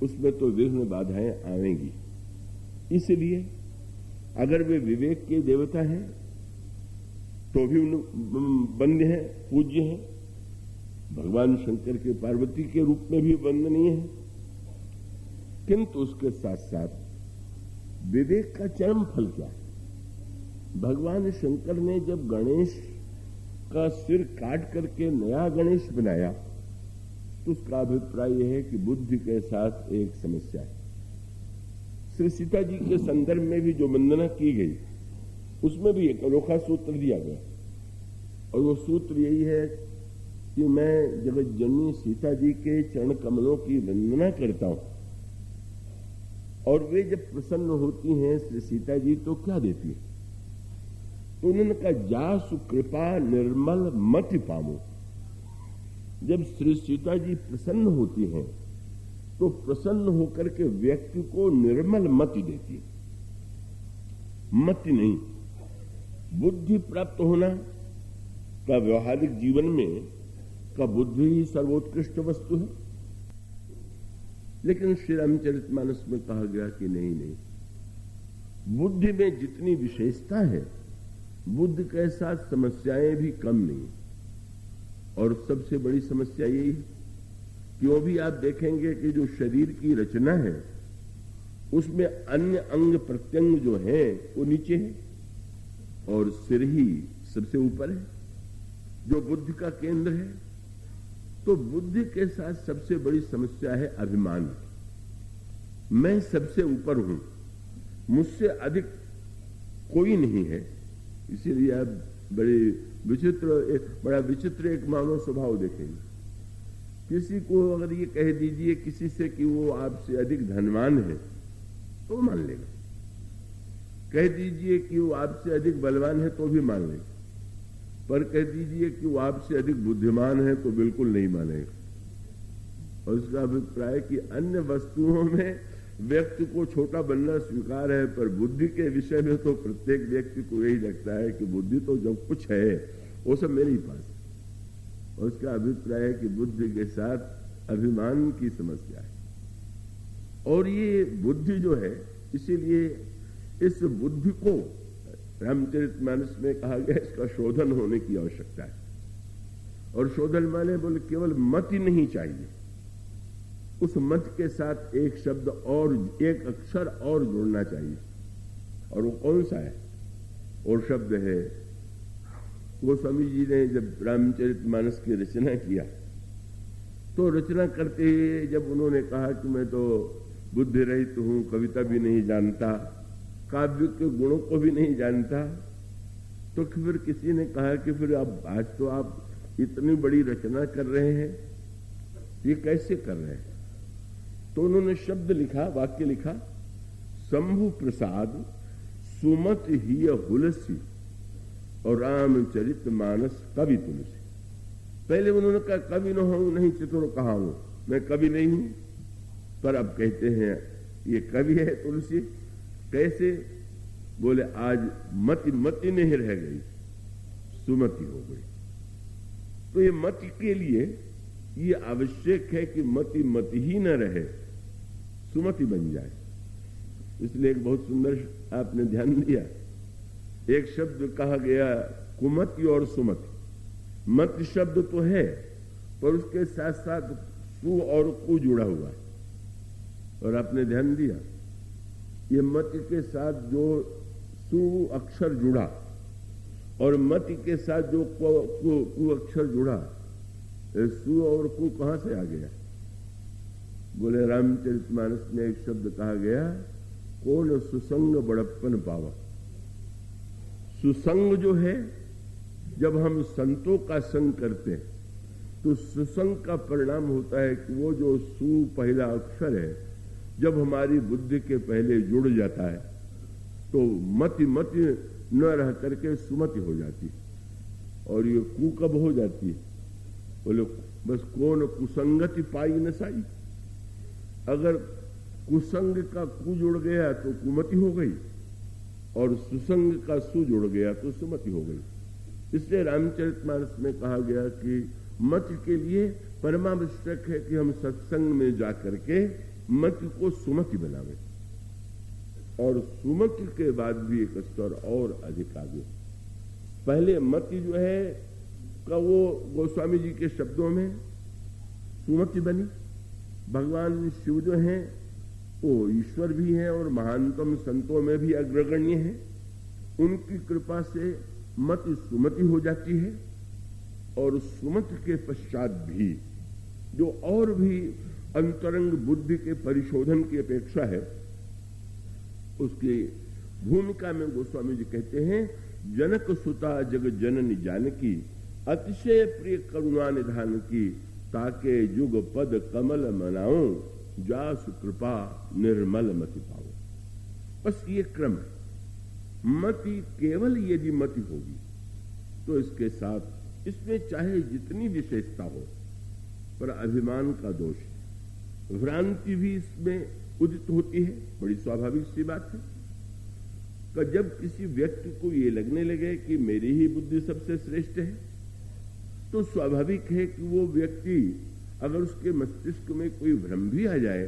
उसमें तो विघ्न बाधाएं आवेंगी। इसलिए अगर वे विवेक के देवता हैं तो भी वंद्य हैं, पूज्य हैं। भगवान शंकर के पार्वती के रूप में भी वंदनीय है, किंतु उसके साथ साथ विवेक का चरम फल क्या है? भगवान शंकर ने जब गणेश का सिर काट करके नया गणेश बनाया तो उसका अभिप्राय यह है कि बुद्धि के साथ एक समस्या है। श्री सीता जी के संदर्भ में भी जो वंदना की गई उसमें भी एक अनोखा सूत्र दिया गया, और वो सूत्र यही है कि मैं जगत जननी सीता जी के चरण कमलों की वंदना करता हूं, और वे जब प्रसन्न होती हैं श्री सीता जी तो क्या देती है? उन्होंने कहा, जासु कृपा निर्मल मति पामो। जब श्री सीता जी प्रसन्न होती हैं तो प्रसन्न होकर के व्यक्ति को निर्मल मति देती है। मति नहीं, बुद्धि प्राप्त होना का व्यवहारिक जीवन में का बुद्धि ही सर्वोत्कृष्ट वस्तु है। लेकिन श्री रामचरितमानस में कहा गया कि नहीं, बुद्धि में जितनी विशेषता है, बुद्धि के साथ समस्याएं भी कम नहीं। और सबसे बड़ी समस्या यही है कि वो भी आप देखेंगे कि जो शरीर की रचना है उसमें अन्य अंग प्रत्यंग जो है वो नीचे है और सिर ही सबसे ऊपर है, जो बुद्धि का केंद्र है। तो बुद्धि के साथ सबसे बड़ी समस्या है अभिमान। मैं सबसे ऊपर हूं, मुझसे अधिक कोई नहीं है। इसीलिए आप बड़ा विचित्र एक मानव स्वभाव देखेंगे। किसी को अगर ये कह दीजिए किसी से कि वो आपसे अधिक धनवान है तो मान लेगा, कह दीजिए कि वो आपसे अधिक बलवान है तो भी मान लेगा, पर कह दीजिए कि वो आपसे अधिक बुद्धिमान है तो बिल्कुल नहीं मानेगा। और उसका अभिप्राय कि अन्य वस्तुओं में व्यक्ति को छोटा बनना स्वीकार है, पर बुद्धि के विषय में तो प्रत्येक व्यक्ति को यही लगता है कि बुद्धि तो जो कुछ है वो सब मेरे ही पास है। और उसका अभिप्राय है कि बुद्धि के साथ अभिमान की समस्या है। और ये बुद्धि जो है, इसीलिए इस बुद्धि को रामचरितमानस में कहा गया इसका शोधन होने की आवश्यकता है। और शोधन माने बोले केवल मत ही नहीं चाहिए, उस मत के साथ एक शब्द और एक अक्षर और जोड़ना चाहिए। और वो कौन सा है? और शब्द है, गोस्वामी जी ने जब रामचरितमानस की रचना किया तो रचना करते ही जब उन्होंने कहा कि मैं तो बुद्धि रहित हूं, कविता भी नहीं जानता, काव्य के गुणों को भी नहीं जानता, तो फिर किसी ने कहा कि फिर अब आज तो आप इतनी बड़ी रचना कर रहे हैं, ये कैसे कर रहे हैं? तो उन्होंने शब्द लिखा, वाक्य लिखा, शंभु प्रसाद सुमत ही हुलसी और रामचरित मानस कवि तुलसी। पहले उन्होंने कहा कवि न हूं, नहीं चतुर कहा हूं, मैं कवि नहीं हूं, पर अब कहते हैं ये कवि है तुलसी। कैसे? बोले आज मति मति नहीं रह गई, सुमति हो गई। तो ये मति के लिए ये आवश्यक है कि मति मति ही न रहे, सुमति बन जाए। इसलिए एक बहुत सुंदर आपने ध्यान दिया, एक शब्द कहा गया कुमति और सुमति। मत शब्द तो है पर उसके साथ साथ सु और कु जुड़ा हुआ है। और आपने ध्यान दिया ये मति के साथ जो सु अक्षर जुड़ा और मति के साथ जो कु अक्षर जुड़ा, सु और कु कहां से आ गया? बोले रामचरितमानस में एक शब्द कहा गया, कौन सुसंग बड़प्पन पावा। सुसंग जो है, जब हम संतों का संग करते हैं तो सुसंग का परिणाम होता है कि वो जो सु पहला अक्षर है जब हमारी बुद्धि के पहले जुड़ जाता है तो मति मति न रह करके सुमति हो जाती है। और ये कु कब हो जाती है? बोले बस कौन कुसंगति पाई न साई। अगर कुसंग का कु जुड़ गया तो कुमति हो गई और सुसंग का सु जुड़ गया तो सुमति हो गई। इसलिए रामचरितमानस में कहा गया कि मत के लिए परमावश्यक है कि हम सत्संग में जाकर के मत को सुमति बनावे। और सुमति के बाद भी एक स्तर और अधिक आगे। पहले मति जो है का वो गोस्वामी जी के शब्दों में सुमति बनी। भगवान शिव जो हैं वो ईश्वर भी हैं और महानतम संतों में भी अग्रगण्य हैं। उनकी कृपा से मति सुमति हो जाती है। और सुमति के पश्चात भी जो और भी अंतरंग बुद्धि के परिशोधन की अपेक्षा है, उसकी भूमिका में गोस्वामी जी कहते हैं, जनक सुता जग जननी जानकी अतिशय प्रिय करुणा निधान की, ताके युग पद कमल मनाऊं, जासु कृपा निर्मल मति पाऊं। बस ये क्रम है। मति केवल यदि मति होगी तो इसके साथ इसमें चाहे जितनी विशेषता हो, पर अभिमान का दोष है, भ्रांति भी इसमें उदित होती है। बड़ी स्वाभाविक सी बात है कि जब किसी व्यक्ति को ये लगने लगे कि मेरी ही बुद्धि सबसे श्रेष्ठ है, तो स्वाभाविक है कि वो व्यक्ति, अगर उसके मस्तिष्क में कोई भ्रम भी आ जाए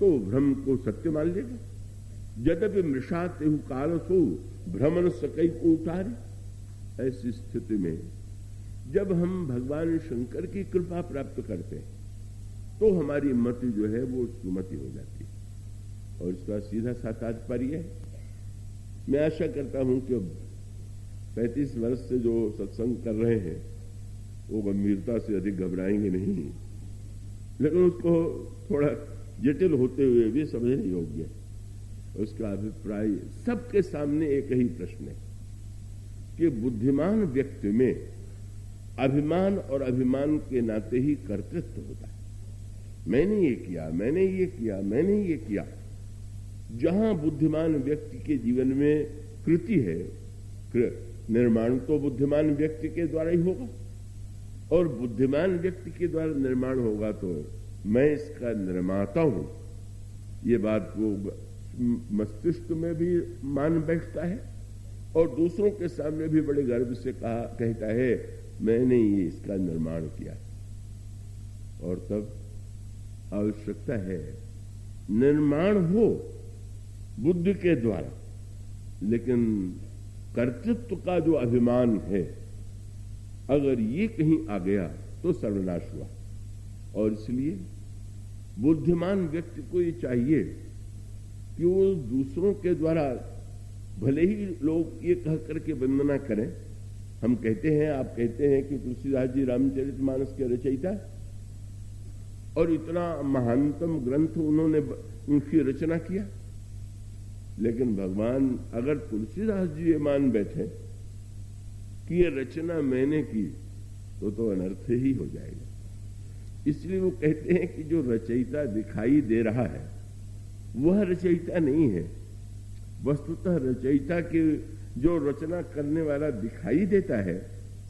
तो भ्रम को सत्य मान लेगा। यद्यपि मृषा तेहु काल सो भ्रमण सकई को उतारे। ऐसी स्थिति में जब हम भगवान शंकर की कृपा प्राप्त करते हैं तो हमारी मति जो है वो सुमति हो जाती है। और इसका सीधा सा तात्पर्य है, मैं आशा करता हूं कि 35 वर्ष से जो सत्संग कर रहे हैं वो गंभीरता से अधिक घबराएंगे नहीं, लेकिन उसको थोड़ा जटिल होते हुए भी समझने योग्य है। उसका अभिप्राय सबके सामने एक ही प्रश्न है कि बुद्धिमान व्यक्ति में अभिमान और अभिमान के नाते ही कर्तृत्व होता है। मैंने ये किया, मैंने ये किया, मैंने ये किया। जहां बुद्धिमान व्यक्ति के जीवन में कृति है, निर्माण तो बुद्धिमान व्यक्ति के द्वारा ही होगा, और बुद्धिमान व्यक्ति के द्वारा निर्माण होगा तो मैं इसका निर्माता हूं, ये बात वो मस्तिष्क में भी मान बैठता है और दूसरों के सामने भी बड़े गर्व से कहता है मैंने ये इसका निर्माण किया। और तब आवश्यकता है निर्माण हो बुद्धि के द्वारा, लेकिन कर्तृत्व का जो अभिमान है अगर ये कहीं आ गया तो सर्वनाश हुआ। और इसलिए बुद्धिमान व्यक्ति को ये चाहिए कि वो दूसरों के द्वारा, भले ही लोग ये कह करके वंदना करें, हम कहते हैं, आप कहते हैं कि तुलसीदास जी रामचरितमानस के रचयिता और इतना महानतम ग्रंथ उन्होंने उनकी रचना किया, लेकिन भगवान अगर तुलसीदास जी ये मान बैठे कि ये रचना मैंने की तो अनर्थ ही हो जाएगा। इसलिए वो कहते हैं कि जो रचयिता दिखाई दे रहा है वह रचयिता नहीं है। वस्तुतः रचयिता के जो रचना करने वाला दिखाई देता है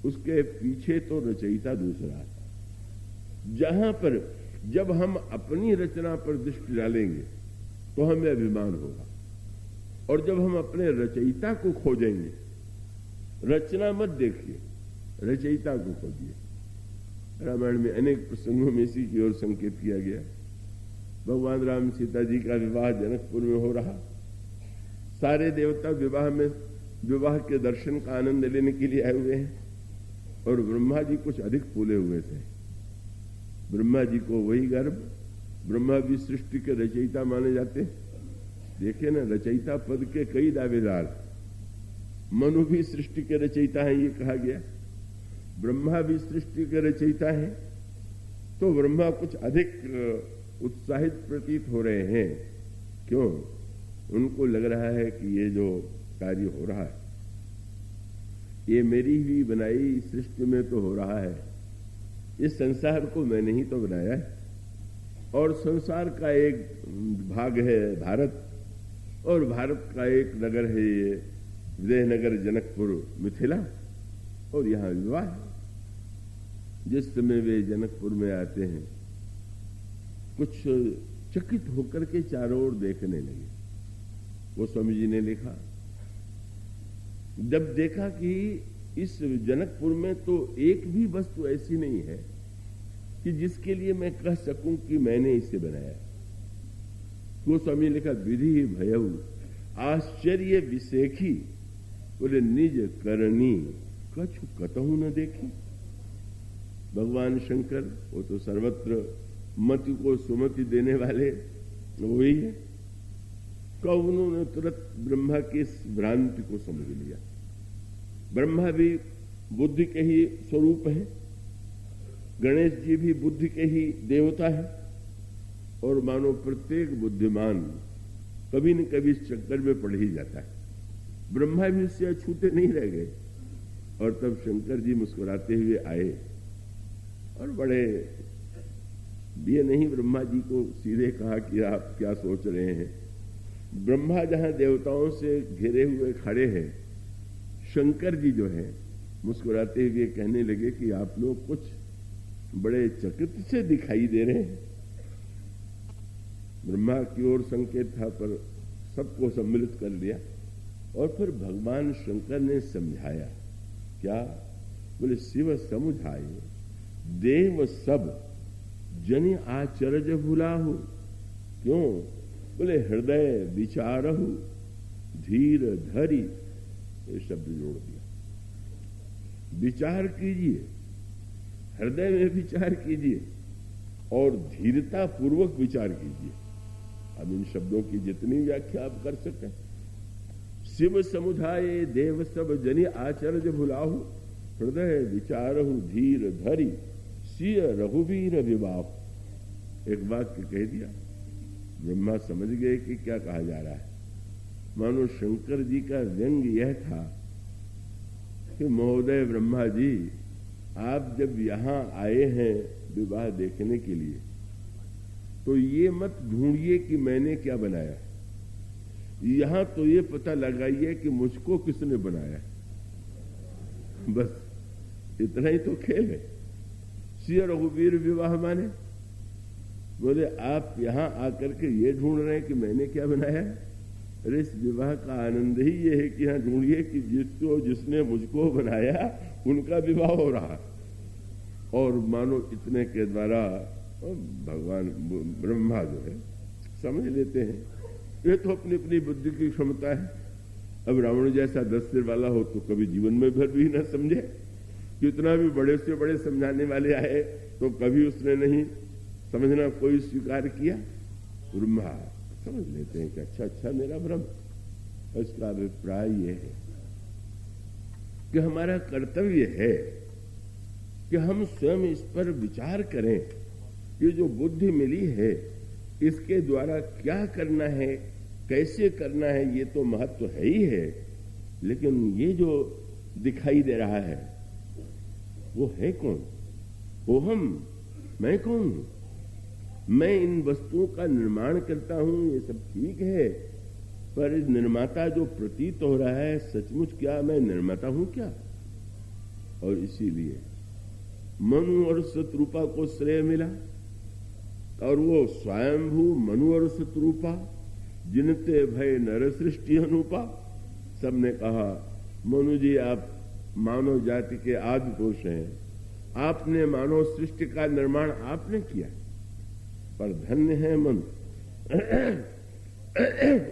उसके पीछे तो रचयिता दूसरा है। जहां पर जब हम अपनी रचना पर दृष्टि डालेंगे तो हमें अभिमान होगा, और जब हम अपने रचयिता को खोजेंगे, रचना मत देखिए, रचयिता को खोजिए। रामायण में अनेक प्रसंगों में इसी की ओर संकेत किया गया। भगवान राम सीता जी का विवाह जनकपुर में हो रहा, सारे देवता विवाह के दर्शन का आनंद लेने के लिए आए हुए हैं, और ब्रह्मा जी कुछ अधिक फूले हुए थे। ब्रह्मा जी को वही गर्व, ब्रह्मा भी सृष्टि के रचयिता माने जाते। देखे ना, रचयिता पद के कई दावेदार। मनु भी सृष्टि के रचयिता हैं, ये कहा गया। ब्रह्मा भी सृष्टि के रचयिता हैं, तो ब्रह्मा कुछ अधिक उत्साहित प्रतीत हो रहे हैं। क्यों? उनको लग रहा है कि ये जो कार्य हो रहा है ये मेरी ही बनाई सृष्टि में तो हो रहा है। इस संसार को मैंने ही तो बनाया है, और संसार का एक भाग है भारत, और भारत का एक नगर है ये विजयनगर, जनकपुर, मिथिला, और यहां विवाह है। जिस समय वे जनकपुर में आते हैं कुछ चकित होकर के चारों ओर देखने लगे। वो स्वामी जी ने लिखा, जब देखा कि इस जनकपुर में तो एक भी वस्तु ऐसी नहीं है कि जिसके लिए मैं कह सकूं कि मैंने इसे बनाया। वो स्वामी ने लिखा, विधि भयऊ आश्चर्य विशेखी, बोले निज करनी कछु कतहु न देखी। भगवान शंकर वो तो सर्वत्र मति को सुमति देने वाले वही है। कब उन्होंने तुरंत ब्रह्मा की इस भ्रांति को समझ लिया। ब्रह्मा भी बुद्धि के ही स्वरूप है, गणेश जी भी बुद्धि के ही देवता है, और मानो प्रत्येक बुद्धिमान कभी न कभी इस चक्कर में पड़ ही जाता है। ब्रह्मा भी इससे अछूते नहीं रह गए। और तब शंकर जी मुस्कुराते हुए आए और बड़े ये नहीं ब्रह्मा जी को सीधे कहा कि आप क्या सोच रहे हैं। ब्रह्मा जहां देवताओं से घिरे हुए खड़े हैं, शंकर जी जो है मुस्कुराते हुए कहने लगे कि आप लोग कुछ बड़े चकित से दिखाई दे रहे हैं। ब्रह्मा की ओर संकेत था पर सबको सम्मिलित कर लिया और फिर भगवान शंकर ने समझाया। क्या? बोले शिव समुझाए देव सब जनि आचरज भुलाहु। क्यों? बोले हृदय विचारहु धीर धरी, ये शब्द जोड़ दिया। विचार कीजिए, हृदय में विचार कीजिए और धीरता पूर्वक विचार कीजिए। अब इन शब्दों की जितनी व्याख्या आप कर सकें। शिव समुझाए देव सब जनि आचरज भुलाहु, हृदय विचारहु धीर धरी, सिय रघुवीर विवाह। एक वाक्य कह दिया, ब्रह्मा समझ गए कि क्या कहा जा रहा है। मानो शंकर जी का व्यंग यह था कि महोदय ब्रह्मा जी, आप जब यहां आए हैं विवाह देखने के लिए तो ये मत ढूंढिए कि मैंने क्या बनाया, यहां तो ये पता लगाइए कि मुझको किसने बनाया। बस इतना ही तो खेल है। सिय रघुवीर विवाह माने बोले आप यहां आकर के ये ढूंढ रहे हैं कि मैंने क्या बनाया। अरे इस विवाह का आनंद ही ये है कि यहां ढूंढिए कि जिसने मुझको बनाया उनका विवाह हो रहा। और मानो इतने के द्वारा भगवान ब्रह्मा जो है समझ लेते हैं, ये तो अपनी अपनी बुद्धि की क्षमता है। अब रावण जैसा 10 सिर वाला हो तो कभी जीवन में भर भी न समझे। कितना भी बड़े से बड़े समझाने वाले आए तो कभी उसने नहीं समझना कोई स्वीकार किया। ब्रह्मा समझ लेते हैं कि अच्छा मेरा भ्रम। इसका अभिप्राय यह है कि हमारा कर्तव्य है कि हम स्वयं इस पर विचार करें। ये जो बुद्धि मिली है इसके द्वारा क्या करना है, कैसे करना है, ये तो महत्व है ही है। लेकिन ये जो दिखाई दे रहा है वो है कौन? वो हम, मैं कौन हूं? मैं इन वस्तुओं का निर्माण करता हूं, ये सब ठीक है, पर निर्माता जो प्रतीत हो रहा है सचमुच क्या मैं निर्माता हूं क्या? और इसीलिए मनु और शत्रुपा को श्रेय मिला और वो स्वयंभू मनु और शत्रुपा जिनते भय नर सृष्टि अनुपा। सबने कहा मनु जी आप मानव जाति के आदि पुरुष हैं, आपने मानव सृष्टि का निर्माण आपने किया, पर धन्य है मनु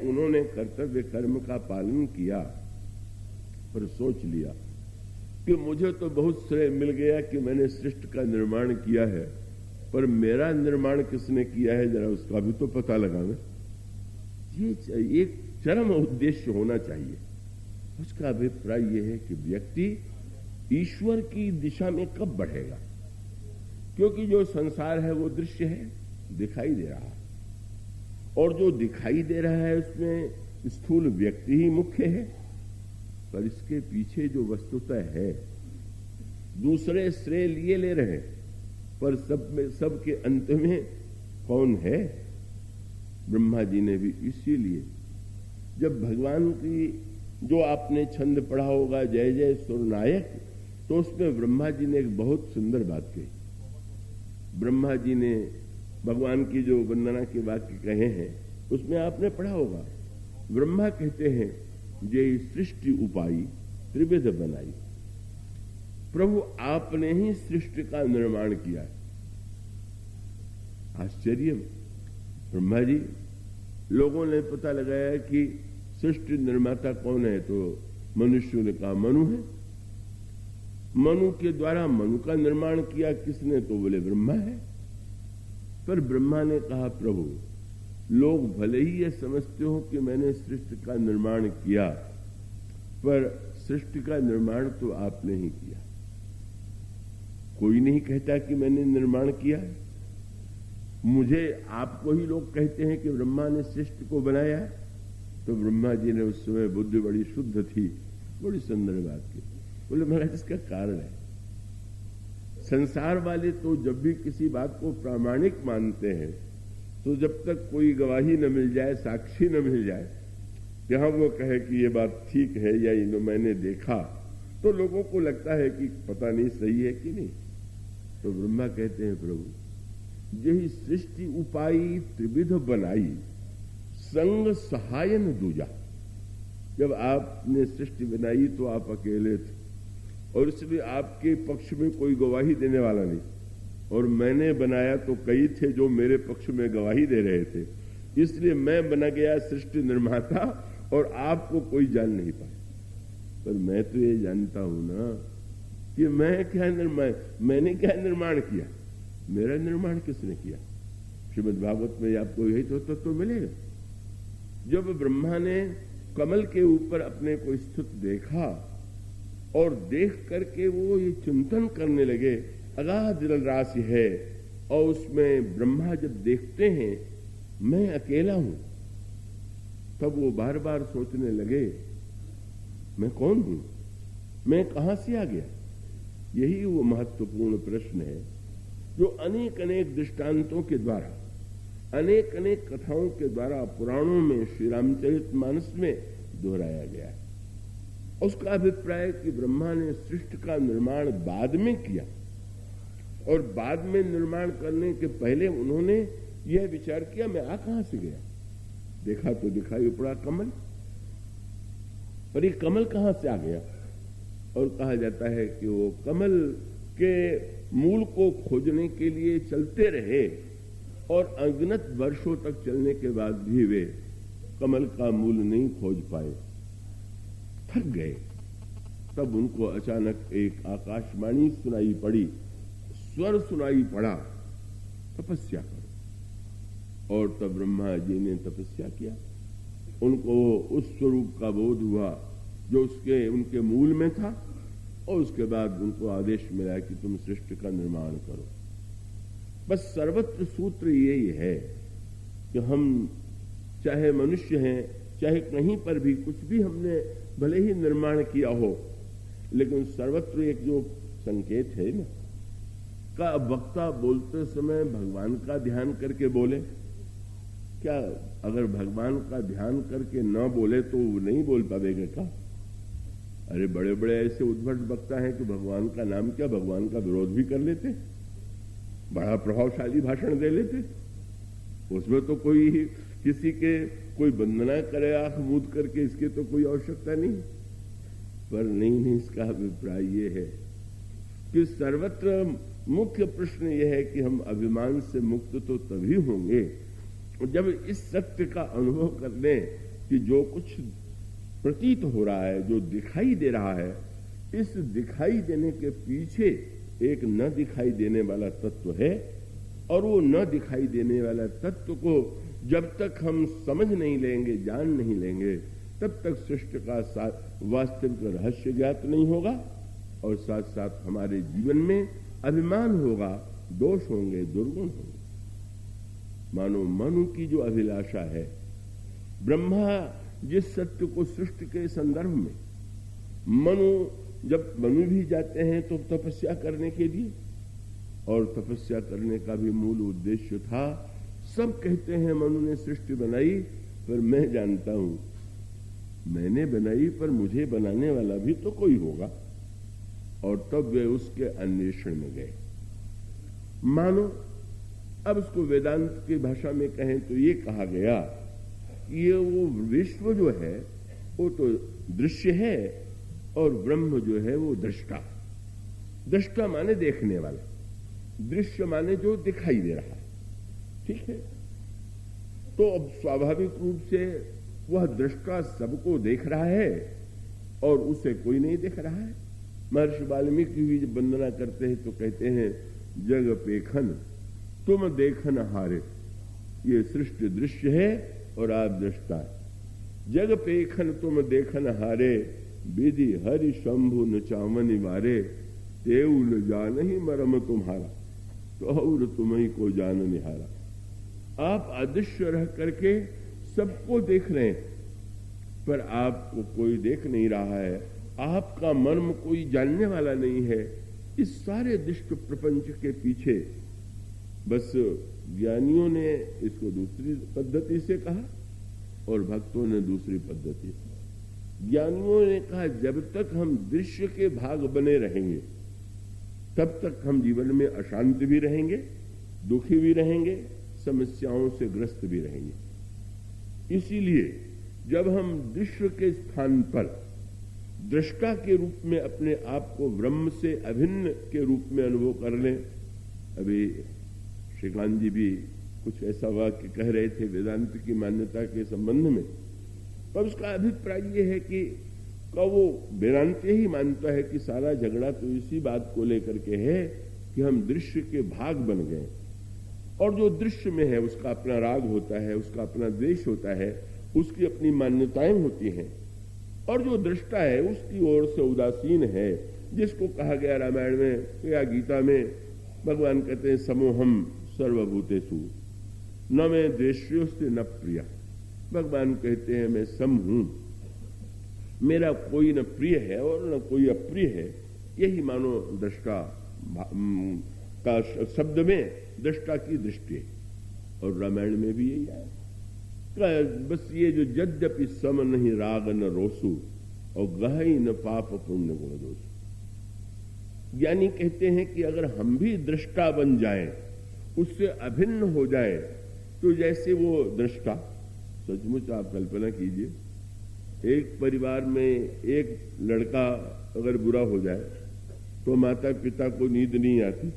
उन्होंने कर्तव्य कर्म का पालन किया। पर सोच लिया कि मुझे तो बहुत श्रेय मिल गया कि मैंने सृष्टि का निर्माण किया है, पर मेरा निर्माण किसने किया है जरा उसका भी तो पता लगाना। ये एक चरम उद्देश्य होना चाहिए। उसका अभिप्राय यह है कि व्यक्ति ईश्वर की दिशा में कब बढ़ेगा, क्योंकि जो संसार है वो दृश्य है, दिखाई दे रहा है, और जो दिखाई दे रहा है उसमें स्थूल व्यक्ति ही मुख्य है, पर इसके पीछे जो वस्तुतः है दूसरे श्रेय लिए ले रहे हैं, पर सब के अंत में कौन है? ब्रह्मा जी ने भी इसीलिए जब भगवान की जो आपने छंद पढ़ा होगा जय जय सुरनायक, तो उसमें ब्रह्मा जी ने एक बहुत सुंदर बात कही। ब्रह्मा जी ने भगवान की जो वंदना के वाक्य कहे हैं उसमें आपने पढ़ा होगा। ब्रह्मा कहते हैं जय सृष्टि उपाई त्रिविध बनाई। प्रभु आपने ही सृष्टि का निर्माण किया। आश्चर्य, ब्रह्मा जी लोगों ने पता लगाया कि सृष्टि निर्माता कौन है, तो मनुष्यों ने कहा मनु है। मनु के द्वारा मनु का निर्माण किया किसने, तो बोले ब्रह्मा है। पर ब्रह्मा ने कहा प्रभु लोग भले ही ये समझते हो कि मैंने सृष्टि का निर्माण किया, पर सृष्टि का निर्माण तो आपने ही किया। कोई नहीं कहता कि मैंने निर्माण किया। मुझे आपको ही लोग कहते हैं कि ब्रह्मा ने सृष्टि को बनाया। तो ब्रह्मा जी ने उस समय बुद्धि बड़ी शुद्ध थी, बड़ी सुंदर बात की। बोले महाराज इसका कारण है, संसार वाले तो जब भी किसी बात को प्रामाणिक मानते हैं तो जब तक कोई गवाही न मिल जाए, साक्षी न मिल जाए, जहां वो कहे कि ये बात ठीक है या ये मैंने देखा, तो लोगों को लगता है कि पता नहीं सही है कि नहीं। तो ब्रह्मा कहते हैं प्रभु यही सृष्टि उपाई त्रिविध बनाई, संग सहायन दूजा। जब आपने सृष्टि बनाई तो आप अकेले थे और इसलिए आपके पक्ष में कोई गवाही देने वाला नहीं, और मैंने बनाया तो कई थे जो मेरे पक्ष में गवाही दे रहे थे, इसलिए मैं बना गया सृष्टि निर्माता और आपको कोई जान नहीं पाया। पर मैं तो ये जानता हूं ना कि मैंने क्या निर्माण किया, मेरा निर्माण किसने किया। श्रीमद् भागवत में आपको यही तो मिलेगा। जब ब्रह्मा ने कमल के ऊपर अपने को स्थित देखा और देख करके वो ये चिंतन करने लगे, अगाध जल राशि है, और उसमें ब्रह्मा जब देखते हैं मैं अकेला हूं, तब वो बार बार सोचने लगे मैं कौन हूं, मैं कहां से आ गया। यही वो महत्वपूर्ण प्रश्न है जो अनेक अनेक दृष्टांतों के द्वारा, अनेक अनेक कथाओं के द्वारा पुराणों में, श्री रामचरितमानस में दोहराया गया है। उसका अभिप्राय कि ब्रह्मा ने सृष्टि का निर्माण बाद में किया, और बाद में निर्माण करने के पहले उन्होंने यह विचार किया मैं आ कहां से गया। देखा तो दिखाई पड़ा कमल, पर ये कमल कहां से आ गया। और कहा जाता है कि वो कमल के मूल को खोजने के लिए चलते रहे, और अगणित वर्षों तक चलने के बाद भी वे कमल का मूल नहीं खोज पाए, थक गए। तब उनको अचानक एक आकाशवाणी सुनाई पड़ी, स्वर सुनाई पड़ा, तपस्या करो। और तब ब्रह्मा जी ने तपस्या किया, उनको उस स्वरूप का बोध हुआ जो उनके मूल में था, और उसके बाद उनको आदेश मिला कि तुम सृष्टि का निर्माण करो। बस सर्वत्र सूत्र यही है कि हम चाहे मनुष्य हैं, चाहे कहीं पर भी कुछ भी हमने भले ही निर्माण किया हो, लेकिन सर्वत्र एक जो संकेत है ना, का वक्ता बोलते समय भगवान का ध्यान करके बोले। क्या अगर भगवान का ध्यान करके न बोले तो वो नहीं बोल पावेगा क्या। अरे बड़े बड़े ऐसे उद्भट वक्ता हैं कि भगवान का नाम क्या, भगवान का विरोध भी कर लेते, बड़ा प्रभावशाली भाषण दे लेते। उसमें तो कोई किसी के कोई वंदना करे आंख मूंद करके, इसकी तो कोई आवश्यकता नहीं। पर नहीं, इसका अभिप्राय ये है कि सर्वत्र मुख्य प्रश्न यह है कि हम अभिमान से मुक्त तो तभी होंगे जब इस सत्य का अनुभव कर लें कि जो कुछ प्रतीत हो रहा है, जो दिखाई दे रहा है, इस दिखाई देने के पीछे एक न दिखाई देने वाला तत्व है, और वो न दिखाई देने वाला तत्व को जब तक हम समझ नहीं लेंगे, जान नहीं लेंगे, तब तक सृष्टि का वास्तविक रहस्य ज्ञात नहीं होगा, और साथ साथ हमारे जीवन में अभिमान होगा, दोष होंगे, दुर्गुण होंगे। मानो मनु की जो अभिलाषा है, ब्रह्मा जिस सत्य को सृष्टि के संदर्भ में, जब मनु भी जाते हैं तो तपस्या करने के लिए, और तपस्या करने का भी मूल उद्देश्य था। सब कहते हैं मनु ने सृष्टि बनाई, पर मैं जानता हूं मैंने बनाई, पर मुझे बनाने वाला भी तो कोई होगा। और तब वे उसके अन्वेषण में गए। मानो अब उसको वेदांत की भाषा में कहें तो ये कहा गया कि ये वो विश्व जो है वो तो दृश्य है, और ब्रह्म जो है वो दृष्टा। दृष्टा माने देखने वाला, दृश्य माने जो दिखाई दे रहा है। ठीक है, तो अब स्वाभाविक रूप से वह दृष्टा सबको देख रहा है और उसे कोई नहीं देख रहा है। महर्षि वाल्मीकि भी जब वंदना करते हैं तो कहते हैं जग पेखन तुम देखन हारे। ये सृष्टि दृश्य है और आप दृष्टा है। जग पेखन तुम देखन हारे, विधि हरि शंभु न चावनि वारे, तेऊ न जान ही मरम तुम्हारा, तो और तुम्हें को जान निहारा। आप अदृश्य रह करके सबको देख रहे हैं, पर आपको कोई देख नहीं रहा है, आपका मर्म कोई जानने वाला नहीं है। इस सारे दुष्ट प्रपंच के पीछे बस ज्ञानियों ने इसको दूसरी पद्धति से कहा और भक्तों ने दूसरी पद्धति से। ज्ञानियों ने कहा जब तक हम दृश्य के भाग बने रहेंगे तब तक हम जीवन में अशांत भी रहेंगे, दुखी भी रहेंगे, समस्याओं से ग्रस्त भी रहेंगे। इसीलिए जब हम दृश्य के स्थान पर दृष्टा के रूप में अपने आप को ब्रह्म से अभिन्न के रूप में अनुभव कर लें। अभी श्रीकांत जी भी कुछ ऐसा वाक्य कह रहे थे वेदांत की मान्यता के संबंध में, पर उसका अभिप्राय यह है कि वो वेदांत ही मानता है कि सारा झगड़ा तो इसी बात को लेकर के है कि हम दृश्य के भाग बन गए, और जो दृश्य में है उसका अपना राग होता है, उसका अपना द्वेष होता है, उसकी अपनी मान्यताएं होती हैं, और जो दृष्टा है उसकी ओर से उदासीन है, जिसको कहा गया रामायण में या गीता में। भगवान कहते हैं समोहम सर्वभूतेषु न मैं द्वेष्योस्ति न प्रिया। भगवान कहते हैं मैं सम हूं, मेरा कोई न प्रिय है और न कोई अप्रिय है। यही मानो दृष्टा का शब्द में दृष्टा की दृष्टि है, और रामायण में भी यही है। बस ये जो यद्यपि सम नहीं राग न रोसु और गहई न पाप पुण्य गुण दोष। ज्ञानी कहते हैं कि अगर हम भी दृष्टा बन जाएं, उससे अभिन्न हो जाए, तो जैसे वो दृष्टा, सचमुच आप कल्पना कीजिए, एक परिवार में एक लड़का अगर बुरा हो जाए तो माता पिता को नींद नहीं आती,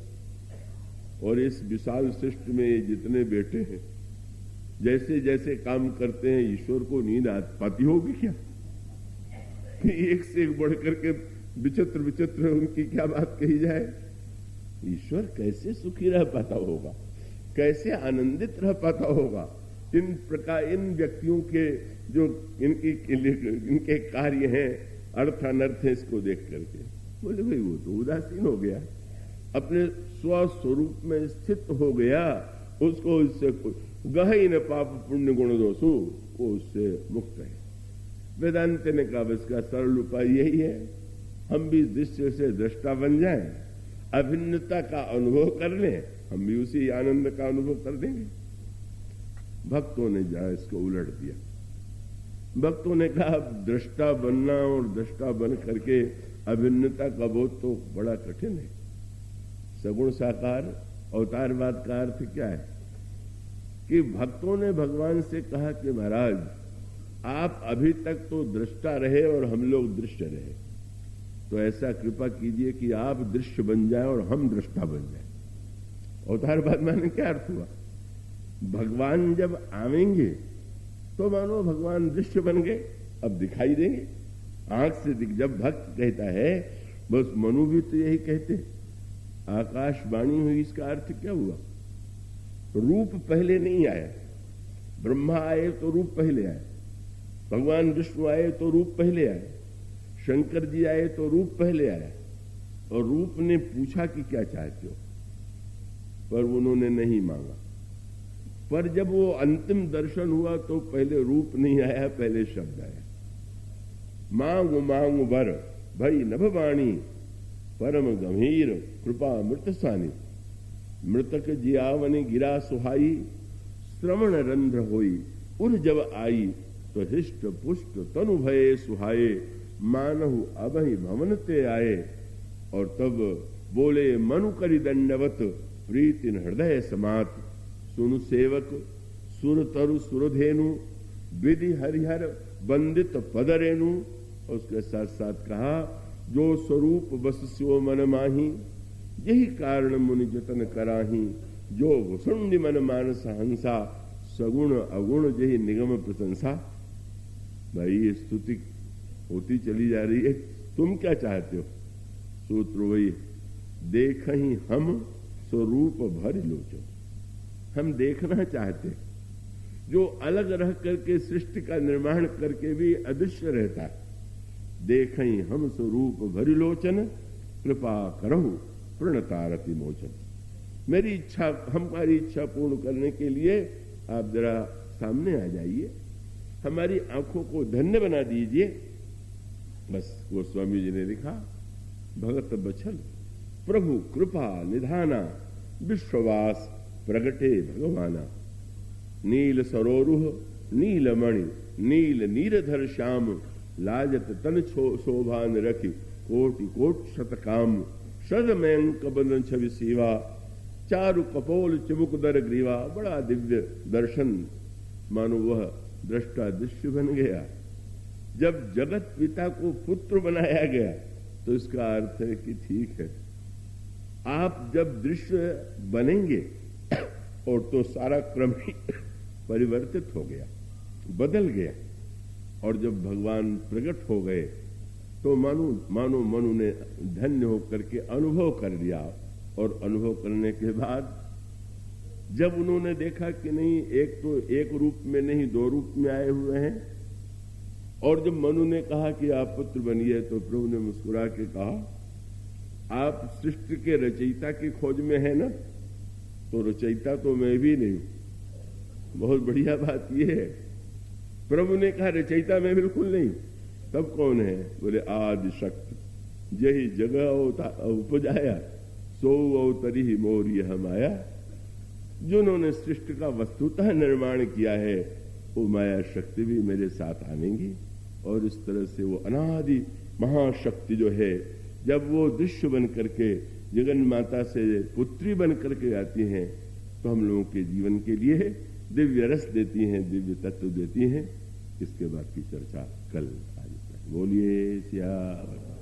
और इस विशाल सृष्टि में जितने बेटे हैं जैसे जैसे काम करते हैं ईश्वर को नींद पाती होगी क्या? एक से एक बढ़ करके विचित्र विचित्र उनकी क्या बात कही जाए। ईश्वर कैसे सुखी रह पाता होगा, कैसे आनंदित रह पाता होगा इन प्रकार इन व्यक्तियों के जो इनके कार्य हैं, अर्थ अनर्थ है, इसको देख करके। बोले भाई वो तो उदासीन हो गया, अपने स्वस्वरूप में स्थित हो गया, उसको इससे गहई न पाप पुण्य गुण दोषु, वो उससे मुक्त है। वेदांत ने कहा इसका सरल उपाय यही है, हम भी दृश्य से दृष्टा बन जाएं, अभिन्नता का अनुभव कर लें, हम भी उसी आनंद का अनुभव कर देंगे। भक्तों ने जरा इसको उलट दिया। भक्तों ने कहा दृष्टा बनना और दृष्टा बन करके अभिन्नता का बोध तो बड़ा कठिन है। सगुण साकार अवतारवाद का अर्थ क्या है कि भक्तों ने भगवान से कहा कि महाराज आप अभी तक तो दृष्टा रहे और हम लोग दृश्य रहे, तो ऐसा कृपा कीजिए कि आप दृश्य बन जाए और हम दृष्टा बन जाए। अवतारवाद माने क्या अर्थ हुआ? भगवान जब आवेंगे तो मानो भगवान दृश्य बन गए, अब दिखाई देंगे आंख से जब भक्त कहता है, बस मनु भी तो यही कहते, आकाशवाणी हुई, इसका अर्थ क्या हुआ? रूप पहले नहीं आया, ब्रह्मा आए तो रूप पहले आए, भगवान विष्णु आए तो रूप पहले आए, शंकर जी आए तो रूप पहले आया, और रूप ने पूछा कि क्या चाहते हो, पर उन्होंने नहीं मांगा। पर जब वो अंतिम दर्शन हुआ तो पहले रूप नहीं आया, पहले शब्द आया। मांग मांग वर भई नभ वाणी परम गंभीर कृपा मृत सानी, मृतक जियावनि गिरा सुहाई श्रवण रंध्र होई, उर जब आई तो हिष्ट पुष्ट तनु भये सुहाये, मानहु अबहि भवनते आए। और तब बोले मनु करि दंडवत प्रीतिन हृदय समात, सुनु सेवक सुर तरु सुरधेनु विधि हरिहर वंदित पदरेनु। उसके साथ साथ कहा जो स्वरूप बस स्यो मन माही, यही कारण मुनि जतन कराही, जो वसुंडि मन मानस हंसा, सगुण अगुण जही निगम प्रशंसा। भाई ये स्तुति होती चली जा रही है, तुम क्या चाहते हो? सूत्र वही, देख ही हम स्वरूप भर लोचन। हम देखना चाहते, जो अलग रह करके सृष्टि का निर्माण करके भी अदृश्य रहता है। देख ही हम स्वरूप भरि लोचन, कृपा करहु प्रणतारति मोचन। मेरी इच्छा, हमारी इच्छा पूर्ण करने के लिए आप जरा सामने आ जाइए, हमारी आंखों को धन्य बना दीजिए। बस गोस्वामी जी ने लिखा, भगत बचल प्रभु कृपा निधाना, विश्ववास प्रगटे भगवाना। नील सरोरुह नीलमणि, नील नीरधर श्याम, लाजत तन शोभान रखी, कोटि कोट शतकाम। शद मयंक बंधन छवि सेवा, चारु कपोल चिमुक दर ग्रीवा। बड़ा दिव्य दर्शन, मानो वह दृष्टा दृश्य बन गया। जब जगत पिता को पुत्र बनाया गया तो इसका अर्थ है कि ठीक है, आप जब दृश्य बनेंगे और तो सारा क्रम ही परिवर्तित हो गया, बदल गया। और जब भगवान प्रकट हो गए तो मानो मनु ने धन्य होकर के अनुभव कर लिया। और अनुभव करने के बाद जब उन्होंने देखा कि नहीं, एक रूप में नहीं, दो रूप में आए हुए हैं, और जब मनु ने कहा कि आप पुत्र बनिए, तो प्रभु ने मुस्कुरा के कहा, आप सृष्टि के रचयिता की खोज में है ना? तो रचयिता तो मैं भी नहीं हूं। बहुत बढ़िया बात यह है। प्रभु ने कहा रचयिता मैं बिल्कुल नहीं। तब कौन है? बोले आदि शक्ति, यही जगह उपजाया, सो अवतरी ही मोर यह माया। जिन्होंने सृष्टि का वस्तुतः निर्माण किया है, वो माया शक्ति भी मेरे साथ आनेंगी। और इस तरह से वो अनादि महाशक्ति जो है, जब वो दृश्य बन करके जगन माता से पुत्री बन करके आती हैं, तो हम लोगों के जीवन के लिए दिव्य रस देती हैं, दिव्य तत्व देती हैं। इसके बाद की चर्चा कल आज। बोलिए श्याम।